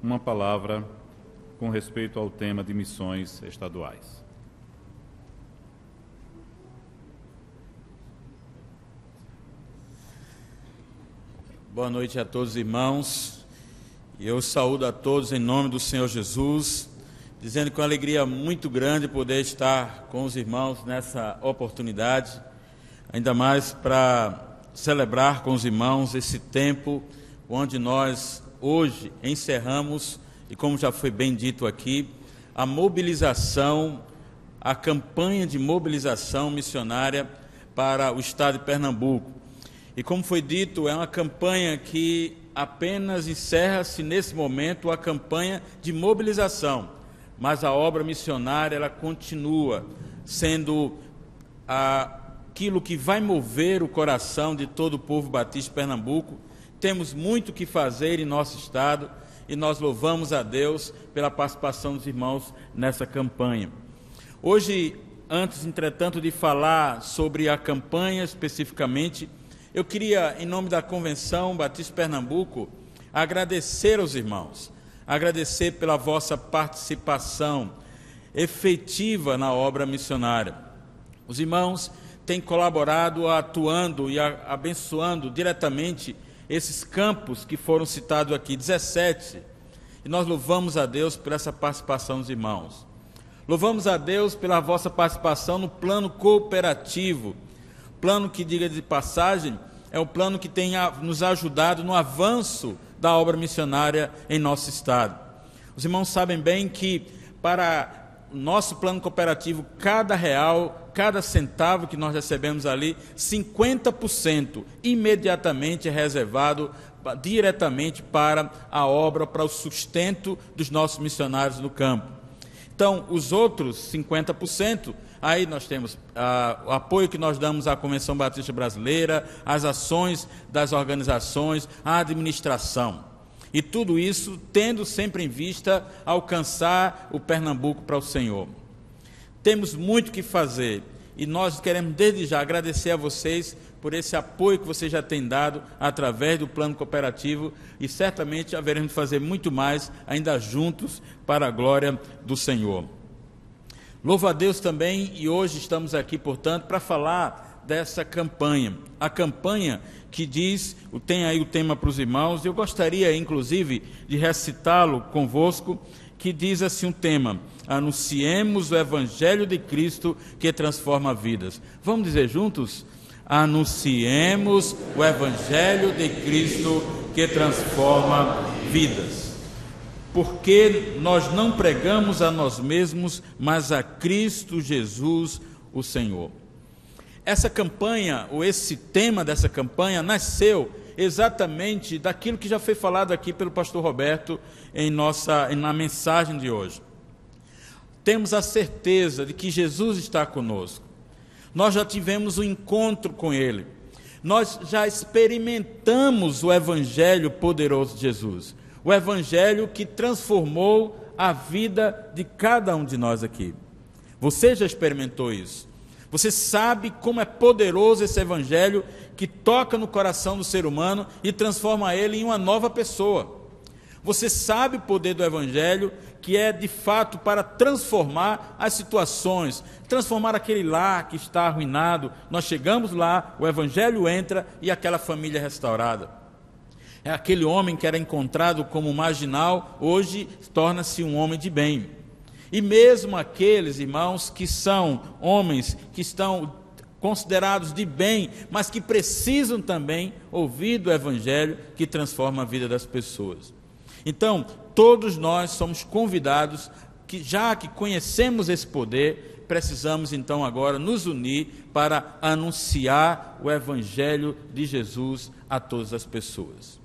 uma palavra com respeito ao tema de missões estaduais. Boa noite a todos os irmãos. Eu saúdo a todos em nome do Senhor Jesus, dizendo com alegria muito grande poder estar com os irmãos nessa oportunidade, ainda mais para celebrar com os irmãos esse tempo onde nós hoje encerramos, e como já foi bem dito aqui, a mobilização, a campanha de mobilização missionária para o estado de Pernambuco. E como foi dito, é uma campanha que apenas encerra-se nesse momento a campanha de mobilização, mas a obra missionária ela continua sendo aquilo que vai mover o coração de todo o povo batista de Pernambuco. Temos muito que fazer em nosso estado e nós louvamos a Deus pela participação dos irmãos nessa campanha. Hoje, antes, entretanto, de falar sobre a campanha especificamente, eu queria, em nome da Convenção Batista de Pernambuco, agradecer aos irmãos, agradecer pela vossa participação efetiva na obra missionária. Os irmãos têm colaborado, atuando e abençoando diretamente esses campos que foram citados aqui, 17, e nós louvamos a Deus por essa participação dos irmãos. Louvamos a Deus pela vossa participação no plano cooperativo, plano que, diga de passagem, é o plano que tem nos ajudado no avanço da obra missionária em nosso estado. Os irmãos sabem bem que para o nosso plano cooperativo, cada real, cada centavo que nós recebemos ali, 50% imediatamente é reservado diretamente para a obra, para o sustento dos nossos missionários no campo. Então, os outros 50%, aí nós temos o apoio que nós damos à Convenção Batista Brasileira, as ações das organizações, a administração. E tudo isso tendo sempre em vista alcançar o Pernambuco para o Senhor. Temos muito que fazer e nós queremos desde já agradecer a vocês por esse apoio que vocês já têm dado através do plano cooperativo e certamente haveremos de fazer muito mais ainda juntos para a glória do Senhor. Louvo a Deus também e hoje estamos aqui, portanto, para falar dessa campanha. A campanha que diz, tem aí o tema para os irmãos, eu gostaria inclusive de recitá-lo convosco, que diz assim um tema: anunciemos o Evangelho de Cristo que transforma vidas. Vamos dizer juntos? Anunciemos o Evangelho de Cristo que transforma vidas. Porque nós não pregamos a nós mesmos, mas a Cristo Jesus, o Senhor. Essa campanha, ou esse tema dessa campanha, nasceu exatamente daquilo que já foi falado aqui pelo pastor Roberto na mensagem de hoje. Temos a certeza de que Jesus está conosco. Nós já tivemos um encontro com Ele. Nós já experimentamos o Evangelho poderoso de Jesus. O Evangelho que transformou a vida de cada um de nós aqui. Você já experimentou isso? Você sabe como é poderoso esse Evangelho que toca no coração do ser humano e transforma ele em uma nova pessoa. Você sabe o poder do Evangelho que é de fato para transformar as situações, transformar aquele lar que está arruinado. Nós chegamos lá, o Evangelho entra e aquela família é restaurada. É aquele homem que era encontrado como marginal, hoje torna-se um homem de bem. E mesmo aqueles irmãos que são homens que estão considerados de bem, mas que precisam também ouvir do Evangelho que transforma a vida das pessoas. Então, todos nós somos convidados, que já que conhecemos esse poder, precisamos então agora nos unir para anunciar o Evangelho de Jesus a todas as pessoas.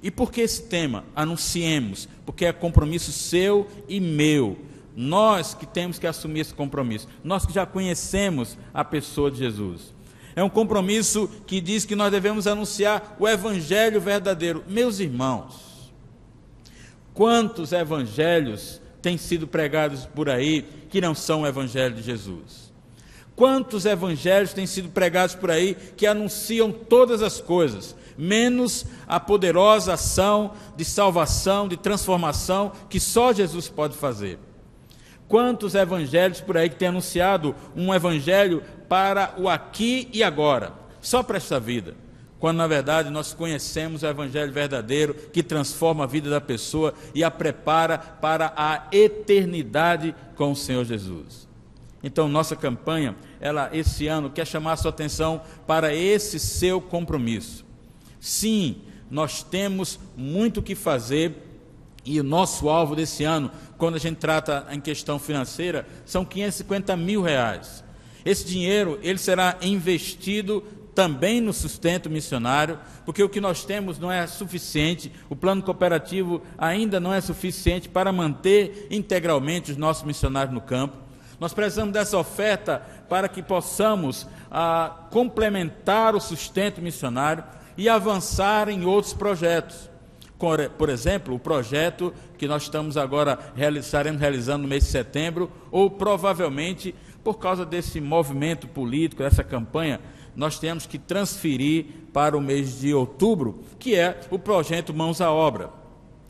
E por que esse tema? Anunciemos, porque é compromisso seu e meu. Nós que temos que assumir esse compromisso, nós que já conhecemos a pessoa de Jesus. É um compromisso que diz que nós devemos anunciar o Evangelho verdadeiro. Meus irmãos, quantos evangelhos têm sido pregados por aí que não são o Evangelho de Jesus? Quantos evangelhos têm sido pregados por aí que anunciam todas as coisas, menos a poderosa ação de salvação, de transformação que só Jesus pode fazer? Quantos evangelhos por aí que têm anunciado um evangelho para o aqui e agora, só para esta vida, quando na verdade nós conhecemos o evangelho verdadeiro que transforma a vida da pessoa e a prepara para a eternidade com o Senhor Jesus. Então, nossa campanha, ela esse ano quer chamar a sua atenção para esse seu compromisso. Sim, nós temos muito o que fazer e o nosso alvo desse ano, quando a gente trata em questão financeira, são R$550 mil. Esse dinheiro, ele será investido também no sustento missionário, porque o que nós temos não é suficiente, o plano cooperativo ainda não é suficiente para manter integralmente os nossos missionários no campo. Nós precisamos dessa oferta para que possamos complementar o sustento missionário e avançar em outros projetos. Por exemplo, o projeto que nós estaremos realizando no mês de setembro, ou provavelmente, por causa desse movimento político, dessa campanha, nós temos que transferir para o mês de outubro, que é o projeto Mãos à Obra.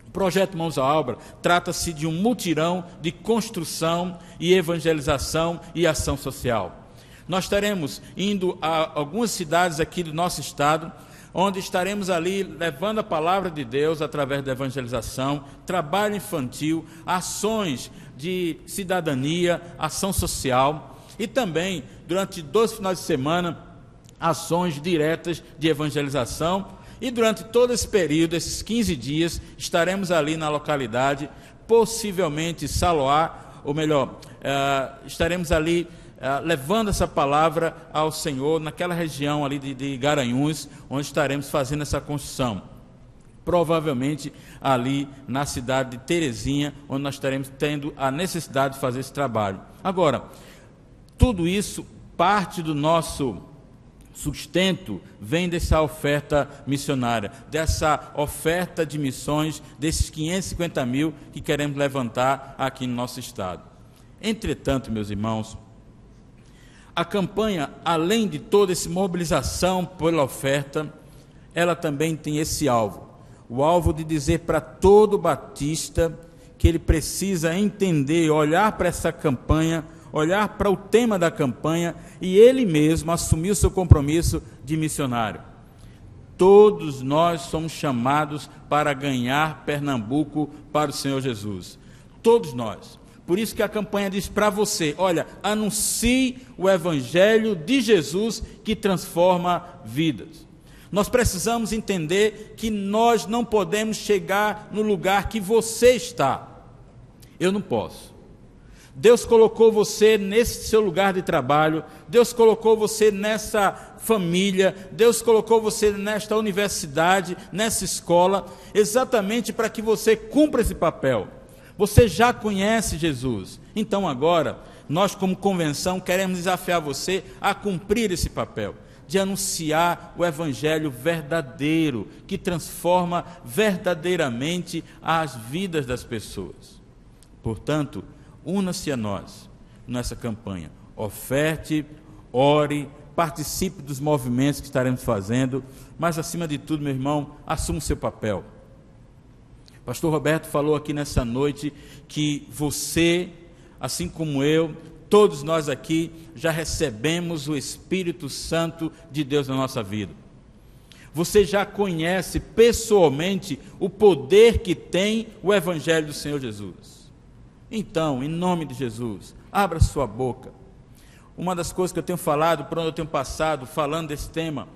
O projeto Mãos à Obra trata-se de um mutirão de construção e evangelização e ação social. Nós estaremos indo a algumas cidades aqui do nosso estado, onde estaremos ali levando a palavra de Deus através da evangelização, trabalho infantil, ações de cidadania, ação social e também, durante 2 finais de semana, ações diretas de evangelização. E durante todo esse período, esses 15 dias, estaremos ali na localidade, possivelmente Saloá, ou melhor, estaremos ali levando essa palavra ao Senhor, naquela região ali de Garanhuns, onde estaremos fazendo essa construção. Provavelmente ali na cidade de Terezinha, onde nós estaremos tendo a necessidade de fazer esse trabalho. Agora, tudo isso parte do nosso sustento vem dessa oferta missionária, dessa oferta de missões, desses 550 mil que queremos levantar aqui no nosso estado. Entretanto, meus irmãos, a campanha, além de toda essa mobilização pela oferta, ela também tem esse alvo, o alvo de dizer para todo batista que ele precisa entender, olhar para essa campanha, olhar para o tema da campanha e ele mesmo assumir o seu compromisso de missionário. Todos nós somos chamados para ganhar Pernambuco para o Senhor Jesus. Todos nós. Por isso que a campanha diz para você, olha, anuncie o evangelho de Jesus que transforma vidas. Nós precisamos entender que nós não podemos chegar no lugar que você está. Eu não posso. Deus colocou você nesse seu lugar de trabalho, Deus colocou você nessa família, Deus colocou você nesta universidade, nessa escola, exatamente para que você cumpra esse papel. Você já conhece Jesus, então agora, nós como convenção queremos desafiar você a cumprir esse papel, de anunciar o evangelho verdadeiro, que transforma verdadeiramente as vidas das pessoas. Portanto, una-se a nós nessa campanha, oferte, ore, participe dos movimentos que estaremos fazendo, mas acima de tudo, meu irmão, assuma o seu papel. O pastor Roberto falou aqui nessa noite que você, assim como eu, todos nós aqui já recebemos o Espírito Santo de Deus na nossa vida. Você já conhece pessoalmente o poder que tem o evangelho do Senhor Jesus. Então, em nome de Jesus, abra sua boca. Uma das coisas que eu tenho falado, por onde eu tenho passado, falando desse tema,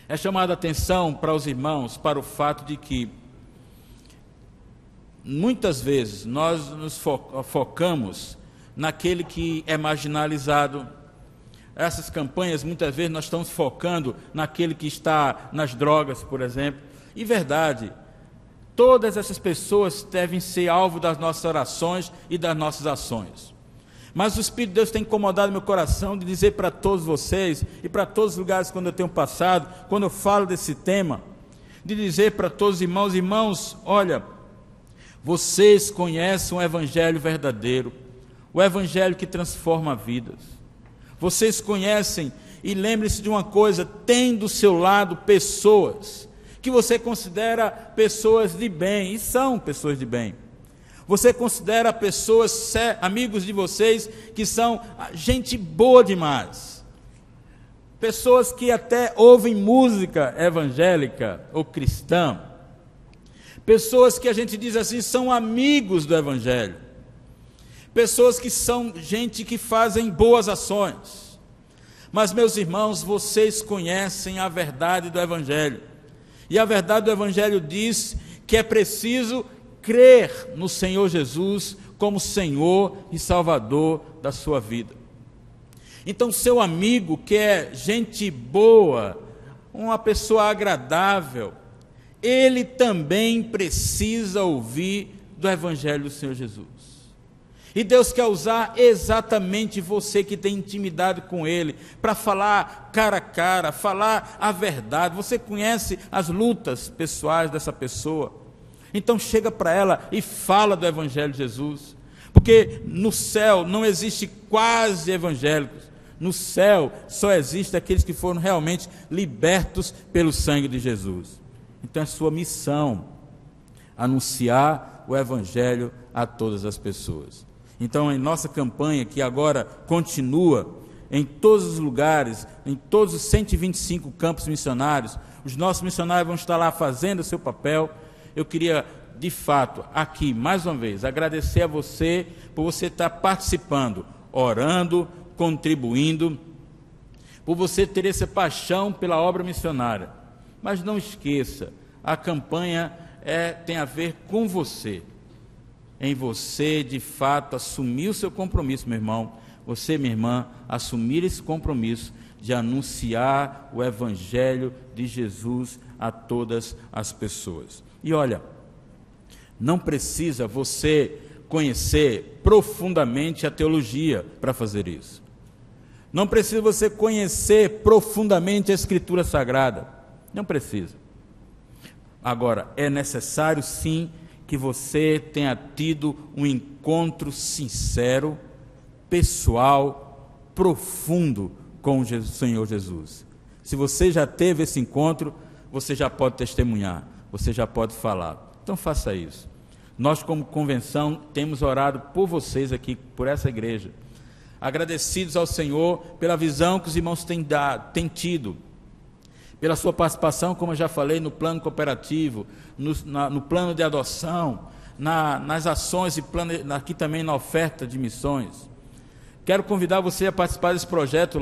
é chamar a atenção para os irmãos, para o fato de que, muitas vezes, nós nos focamos naquele que é marginalizado. Essas campanhas, muitas vezes, nós estamos focando naquele que está nas drogas, por exemplo. E verdade, todas essas pessoas devem ser alvo das nossas orações e das nossas ações. Mas o Espírito de Deus tem incomodado meu coração de dizer para todos vocês e para todos os lugares quando eu tenho passado, quando eu falo desse tema, de dizer para todos os irmãos, olha, vocês conhecem o evangelho verdadeiro, o evangelho que transforma vidas. Vocês conhecem, e lembre-se de uma coisa, tem do seu lado pessoas que você considera pessoas de bem, e são pessoas de bem. Você considera pessoas, amigos de vocês, que são gente boa demais. Pessoas que até ouvem música evangélica ou cristã. Pessoas que a gente diz assim, são amigos do Evangelho. Pessoas que são gente que fazem boas ações. Mas, meus irmãos, vocês conhecem a verdade do Evangelho. E a verdade do Evangelho diz que é preciso crer no Senhor Jesus como Senhor e Salvador da sua vida. Então, seu amigo, que é gente boa, uma pessoa agradável, ele também precisa ouvir do Evangelho do Senhor Jesus. E Deus quer usar exatamente você que tem intimidade com Ele, para falar cara a cara, falar a verdade. Você conhece as lutas pessoais dessa pessoa, então chega para ela e fala do Evangelho de Jesus, porque no céu não existe quase evangélicos, no céu só existem aqueles que foram realmente libertos pelo sangue de Jesus. Então é sua missão anunciar o Evangelho a todas as pessoas. Então, em nossa campanha, que agora continua em todos os lugares, em todos os 125 campos missionários, os nossos missionários vão estar lá fazendo o seu papel. Eu queria, de fato, aqui, mais uma vez, agradecer a você por você estar participando, orando, contribuindo, por você ter essa paixão pela obra missionária. Mas não esqueça, a campanha tem a ver com você. Em você, de fato, assumir o seu compromisso, meu irmão, você, minha irmã, assumir esse compromisso de anunciar o Evangelho de Jesus a todas as pessoas. E olha, não precisa você conhecer profundamente a teologia para fazer isso. Não precisa você conhecer profundamente a Escritura Sagrada. Não precisa. Agora, é necessário sim que você tenha tido um encontro sincero, pessoal, profundo com o Senhor Jesus. Se você já teve esse encontro, você já pode testemunhar, você já pode falar. Então faça isso. Nós, como convenção, temos orado por vocês aqui, por essa igreja, agradecidos ao Senhor pela visão que os irmãos têm tido, pela sua participação, como eu já falei, no plano cooperativo, no plano de adoção, nas ações e aqui também na oferta de missões. Quero convidar você a participar desse projeto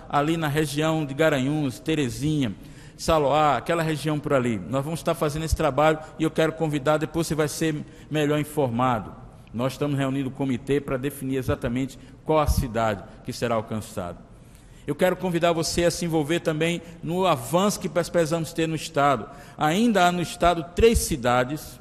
ali na região de Garanhuns, Terezinha, Saloá, aquela região por ali. Nós vamos estar fazendo esse trabalho e eu quero convidar, depois você vai ser melhor informado. Nós estamos reunindo o comitê para definir exatamente qual a cidade que será alcançada. Eu quero convidar você a se envolver também no avanço que precisamos ter no Estado. Ainda há no Estado 3 cidades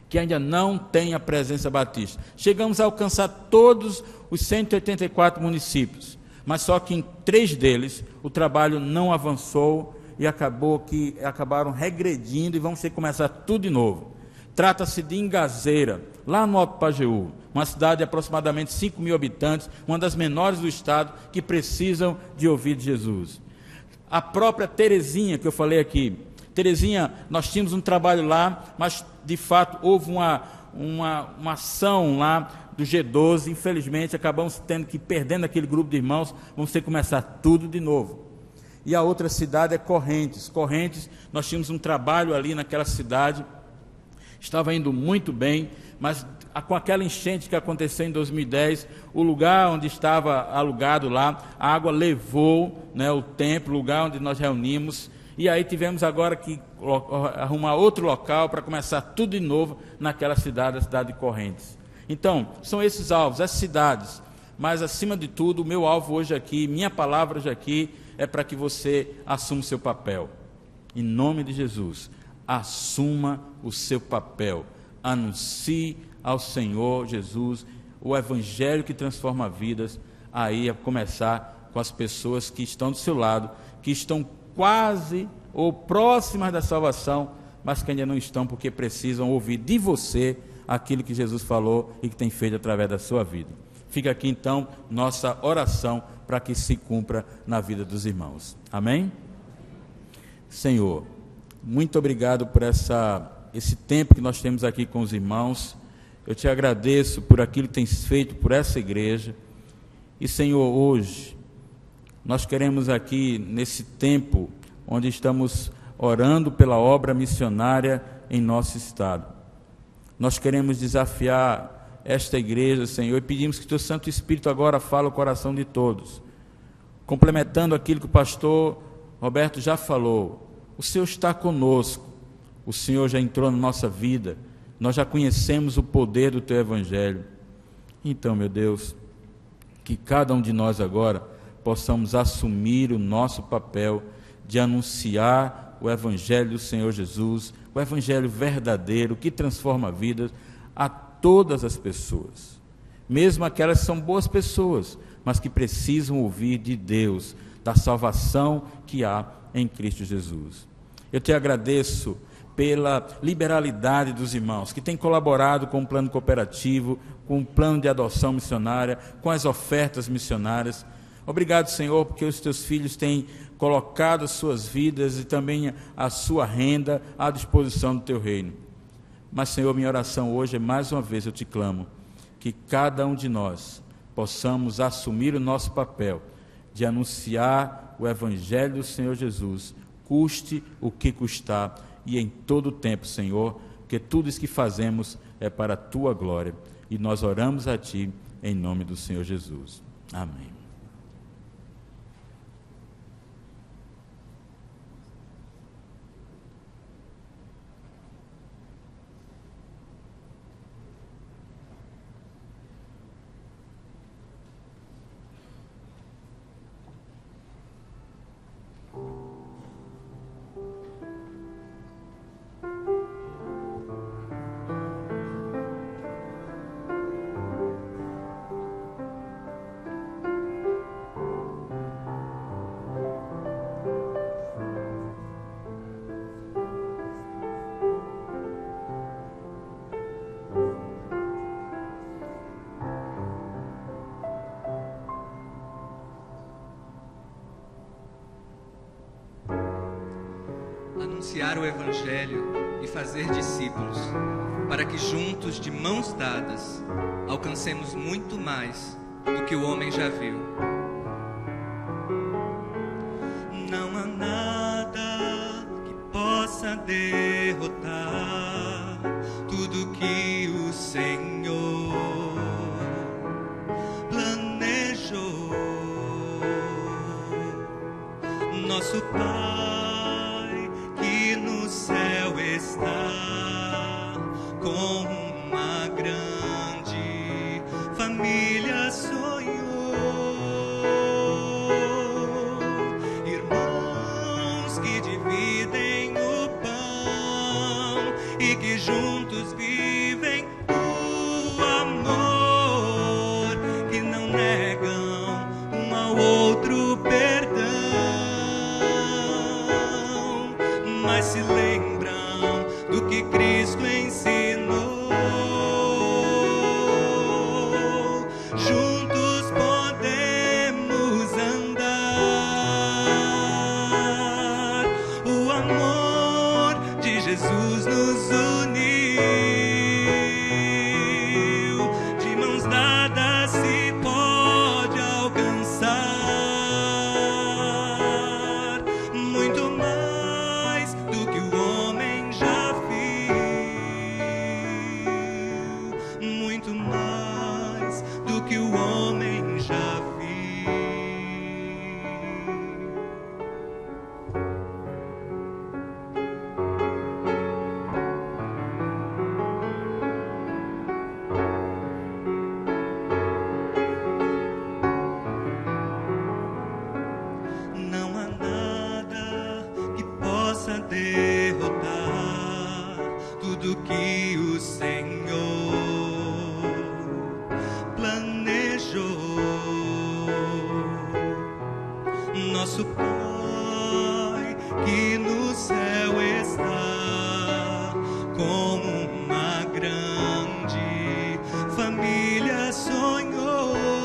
que ainda não têm a presença batista. Chegamos a alcançar todos os 184 municípios, mas só que em 3 deles o trabalho não avançou e acabaram regredindo e vamos ter que começar tudo de novo. Trata-se de Ingazeira, lá no Alto Pajeú, uma cidade de aproximadamente 5.000 habitantes, uma das menores do estado, que precisam de ouvir de Jesus. A própria Terezinha, que eu falei aqui. Terezinha, nós tínhamos um trabalho lá, mas de fato houve uma ação lá do G12, infelizmente acabamos perdendo aquele grupo de irmãos, vamos ter que começar tudo de novo. E a outra cidade é Correntes. Correntes, nós tínhamos um trabalho ali naquela cidade, estava indo muito bem, mas com aquela enchente que aconteceu em 2010, o lugar onde estava alugado lá, a água levou, o templo, o lugar onde nós reunimos, e aí tivemos agora que arrumar outro local para começar tudo de novo naquela cidade, a cidade de Correntes. Então, são esses alvos, essas cidades, mas acima de tudo, o meu alvo hoje aqui, minha palavra hoje aqui, é para que você assuma o seu papel. Em nome de Jesus, assuma o seu papel, anuncie ao Senhor Jesus o Evangelho que transforma vidas, aí a começar com as pessoas que estão do seu lado, que estão quase ou próximas da salvação, mas que ainda não estão porque precisam ouvir de você aquilo que Jesus falou e que tem feito através da sua vida. Fica aqui então nossa oração para que se cumpra na vida dos irmãos. Amém? Senhor, muito obrigado por esse tempo que nós temos aqui com os irmãos. Eu te agradeço por aquilo que tens feito por essa igreja. E, Senhor, hoje nós queremos aqui, nesse tempo onde estamos orando pela obra missionária em nosso estado, nós queremos desafiar esta igreja, Senhor, e pedimos que Teu Santo Espírito agora fale o coração de todos, complementando aquilo que o pastor Roberto já falou. O Senhor está conosco, o Senhor já entrou na nossa vida, nós já conhecemos o poder do Teu Evangelho. Então, meu Deus, que cada um de nós agora possamos assumir o nosso papel de anunciar o Evangelho do Senhor Jesus, o Evangelho verdadeiro que transforma vidas a todas as pessoas, mesmo aquelas que são boas pessoas, mas que precisam ouvir de Deus, da salvação que há em Cristo Jesus. Eu te agradeço pela liberalidade dos irmãos que têm colaborado com o plano cooperativo, com o plano de adoção missionária, com as ofertas missionárias. Obrigado, Senhor, porque os Teus filhos têm colocado as suas vidas e também a sua renda à disposição do Teu reino. Mas, Senhor, minha oração hoje é, mais uma vez, eu te clamo, que cada um de nós possamos assumir o nosso papel de anunciar o Evangelho do Senhor Jesus, custe o que custar, e em todo o tempo, Senhor, porque tudo isso que fazemos é para a Tua glória. E nós oramos a Ti, em nome do Senhor Jesus. Amém. Anunciar o Evangelho e fazer discípulos, para que juntos, de mãos dadas, alcancemos muito mais do que o homem já viu. Não há nada que possa derrotar tudo que o Senhor planejou. Nosso Pai que no céu está, com uma grande família sonhou. Irmãos que dividem o pão e que juntos vivem o amor, que não negam um ao outro perdão, mas se lembram do que Cristo ensinou. Juntos podemos andar. O amor de Jesus nos uniu. De mãos dadas se pode alcançar muito mais do que o homem já viu, muito mais do que o homem já viu. Não há nada que possa derrotar tudo que o Senhor planejou. Nosso Pai que no céu está, como uma grande família sonhou.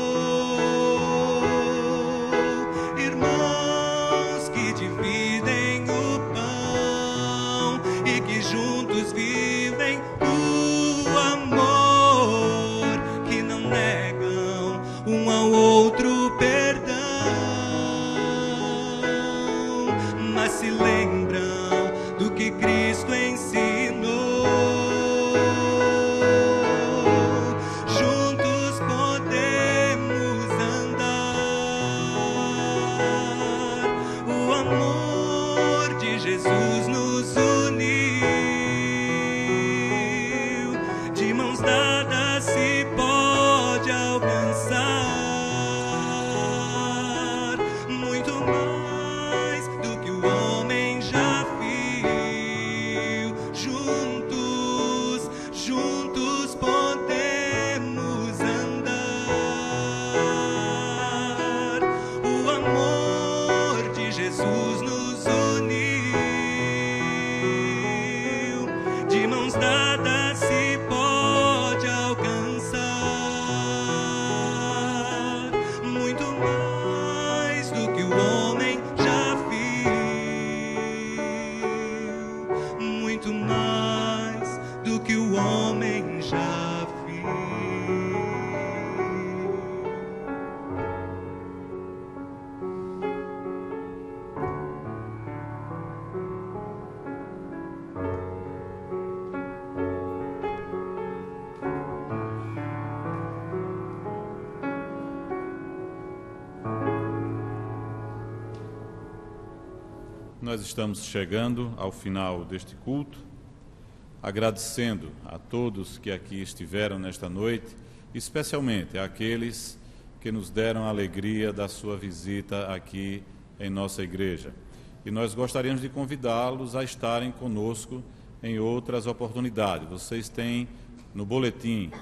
Nós estamos chegando ao final deste culto, agradecendo a todos que aqui estiveram nesta noite, especialmente àqueles que nos deram a alegria da sua visita aqui em nossa igreja. E nós gostaríamos de convidá-los a estarem conosco em outras oportunidades. Vocês têm no boletim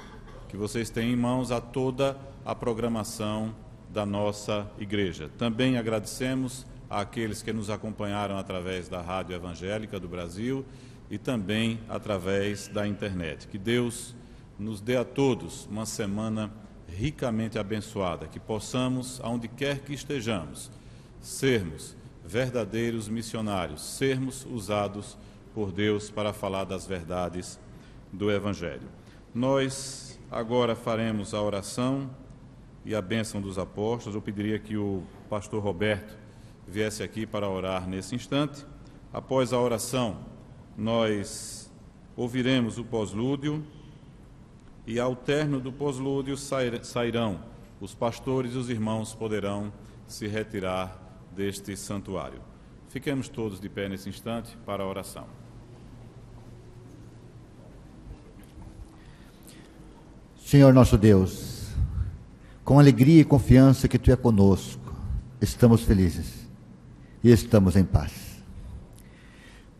que vocês têm em mãos a toda a programação da nossa igreja. Também agradecemos àqueles que nos acompanharam através da Rádio Evangélica do Brasil e também através da internet. Que Deus nos dê a todos uma semana ricamente abençoada, que possamos, aonde quer que estejamos, sermos verdadeiros missionários, sermos usados por Deus para falar das verdades do Evangelho. Nós agora faremos a oração e a bênção dos apóstolos. Eu pediria que o pastor Roberto viesse aqui para orar nesse instante. Após a oração, nós ouviremos o pós-lúdio e ao término do pós-lúdio sairão os pastores e os irmãos poderão se retirar deste santuário. Fiquemos todos de pé nesse instante para a oração. Senhor nosso Deus, com alegria e confiança que Tu é conosco, estamos felizes e estamos em paz.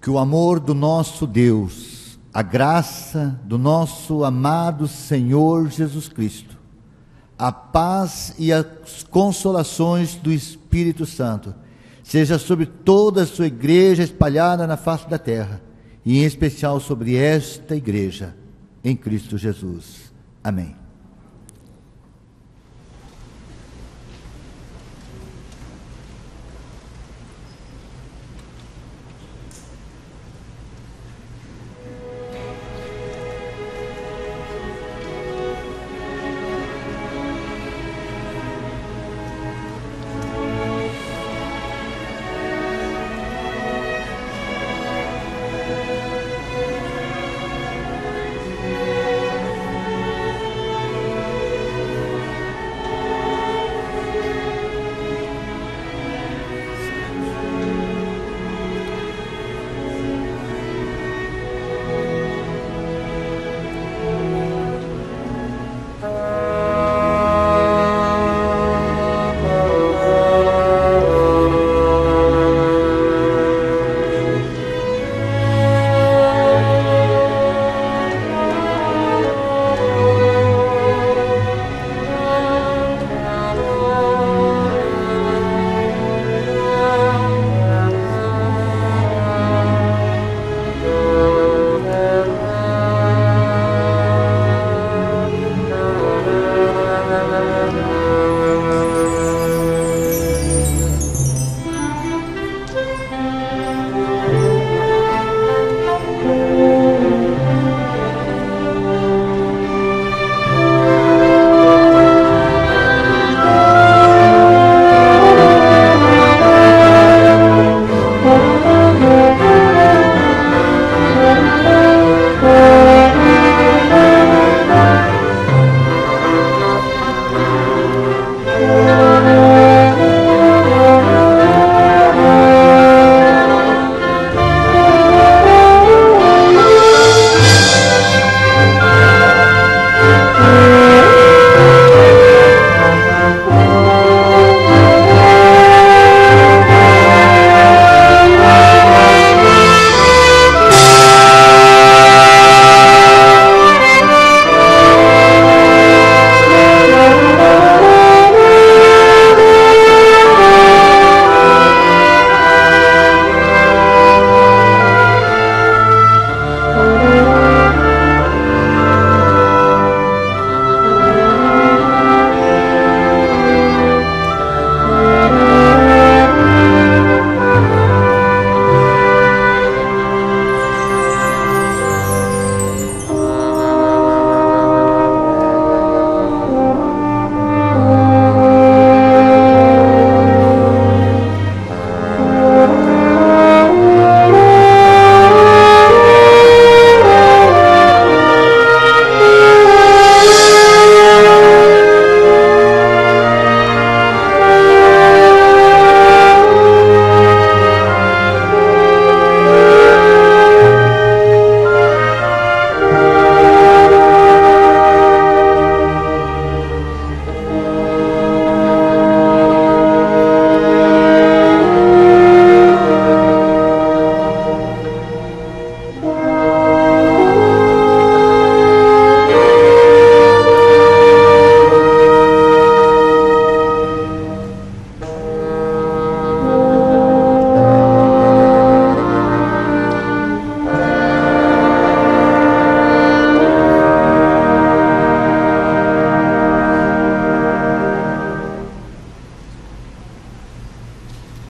Que o amor do nosso Deus, a graça do nosso amado Senhor Jesus Cristo, a paz e as consolações do Espírito Santo seja sobre toda a sua igreja espalhada na face da terra, e em especial sobre esta igreja, em Cristo Jesus. Amém.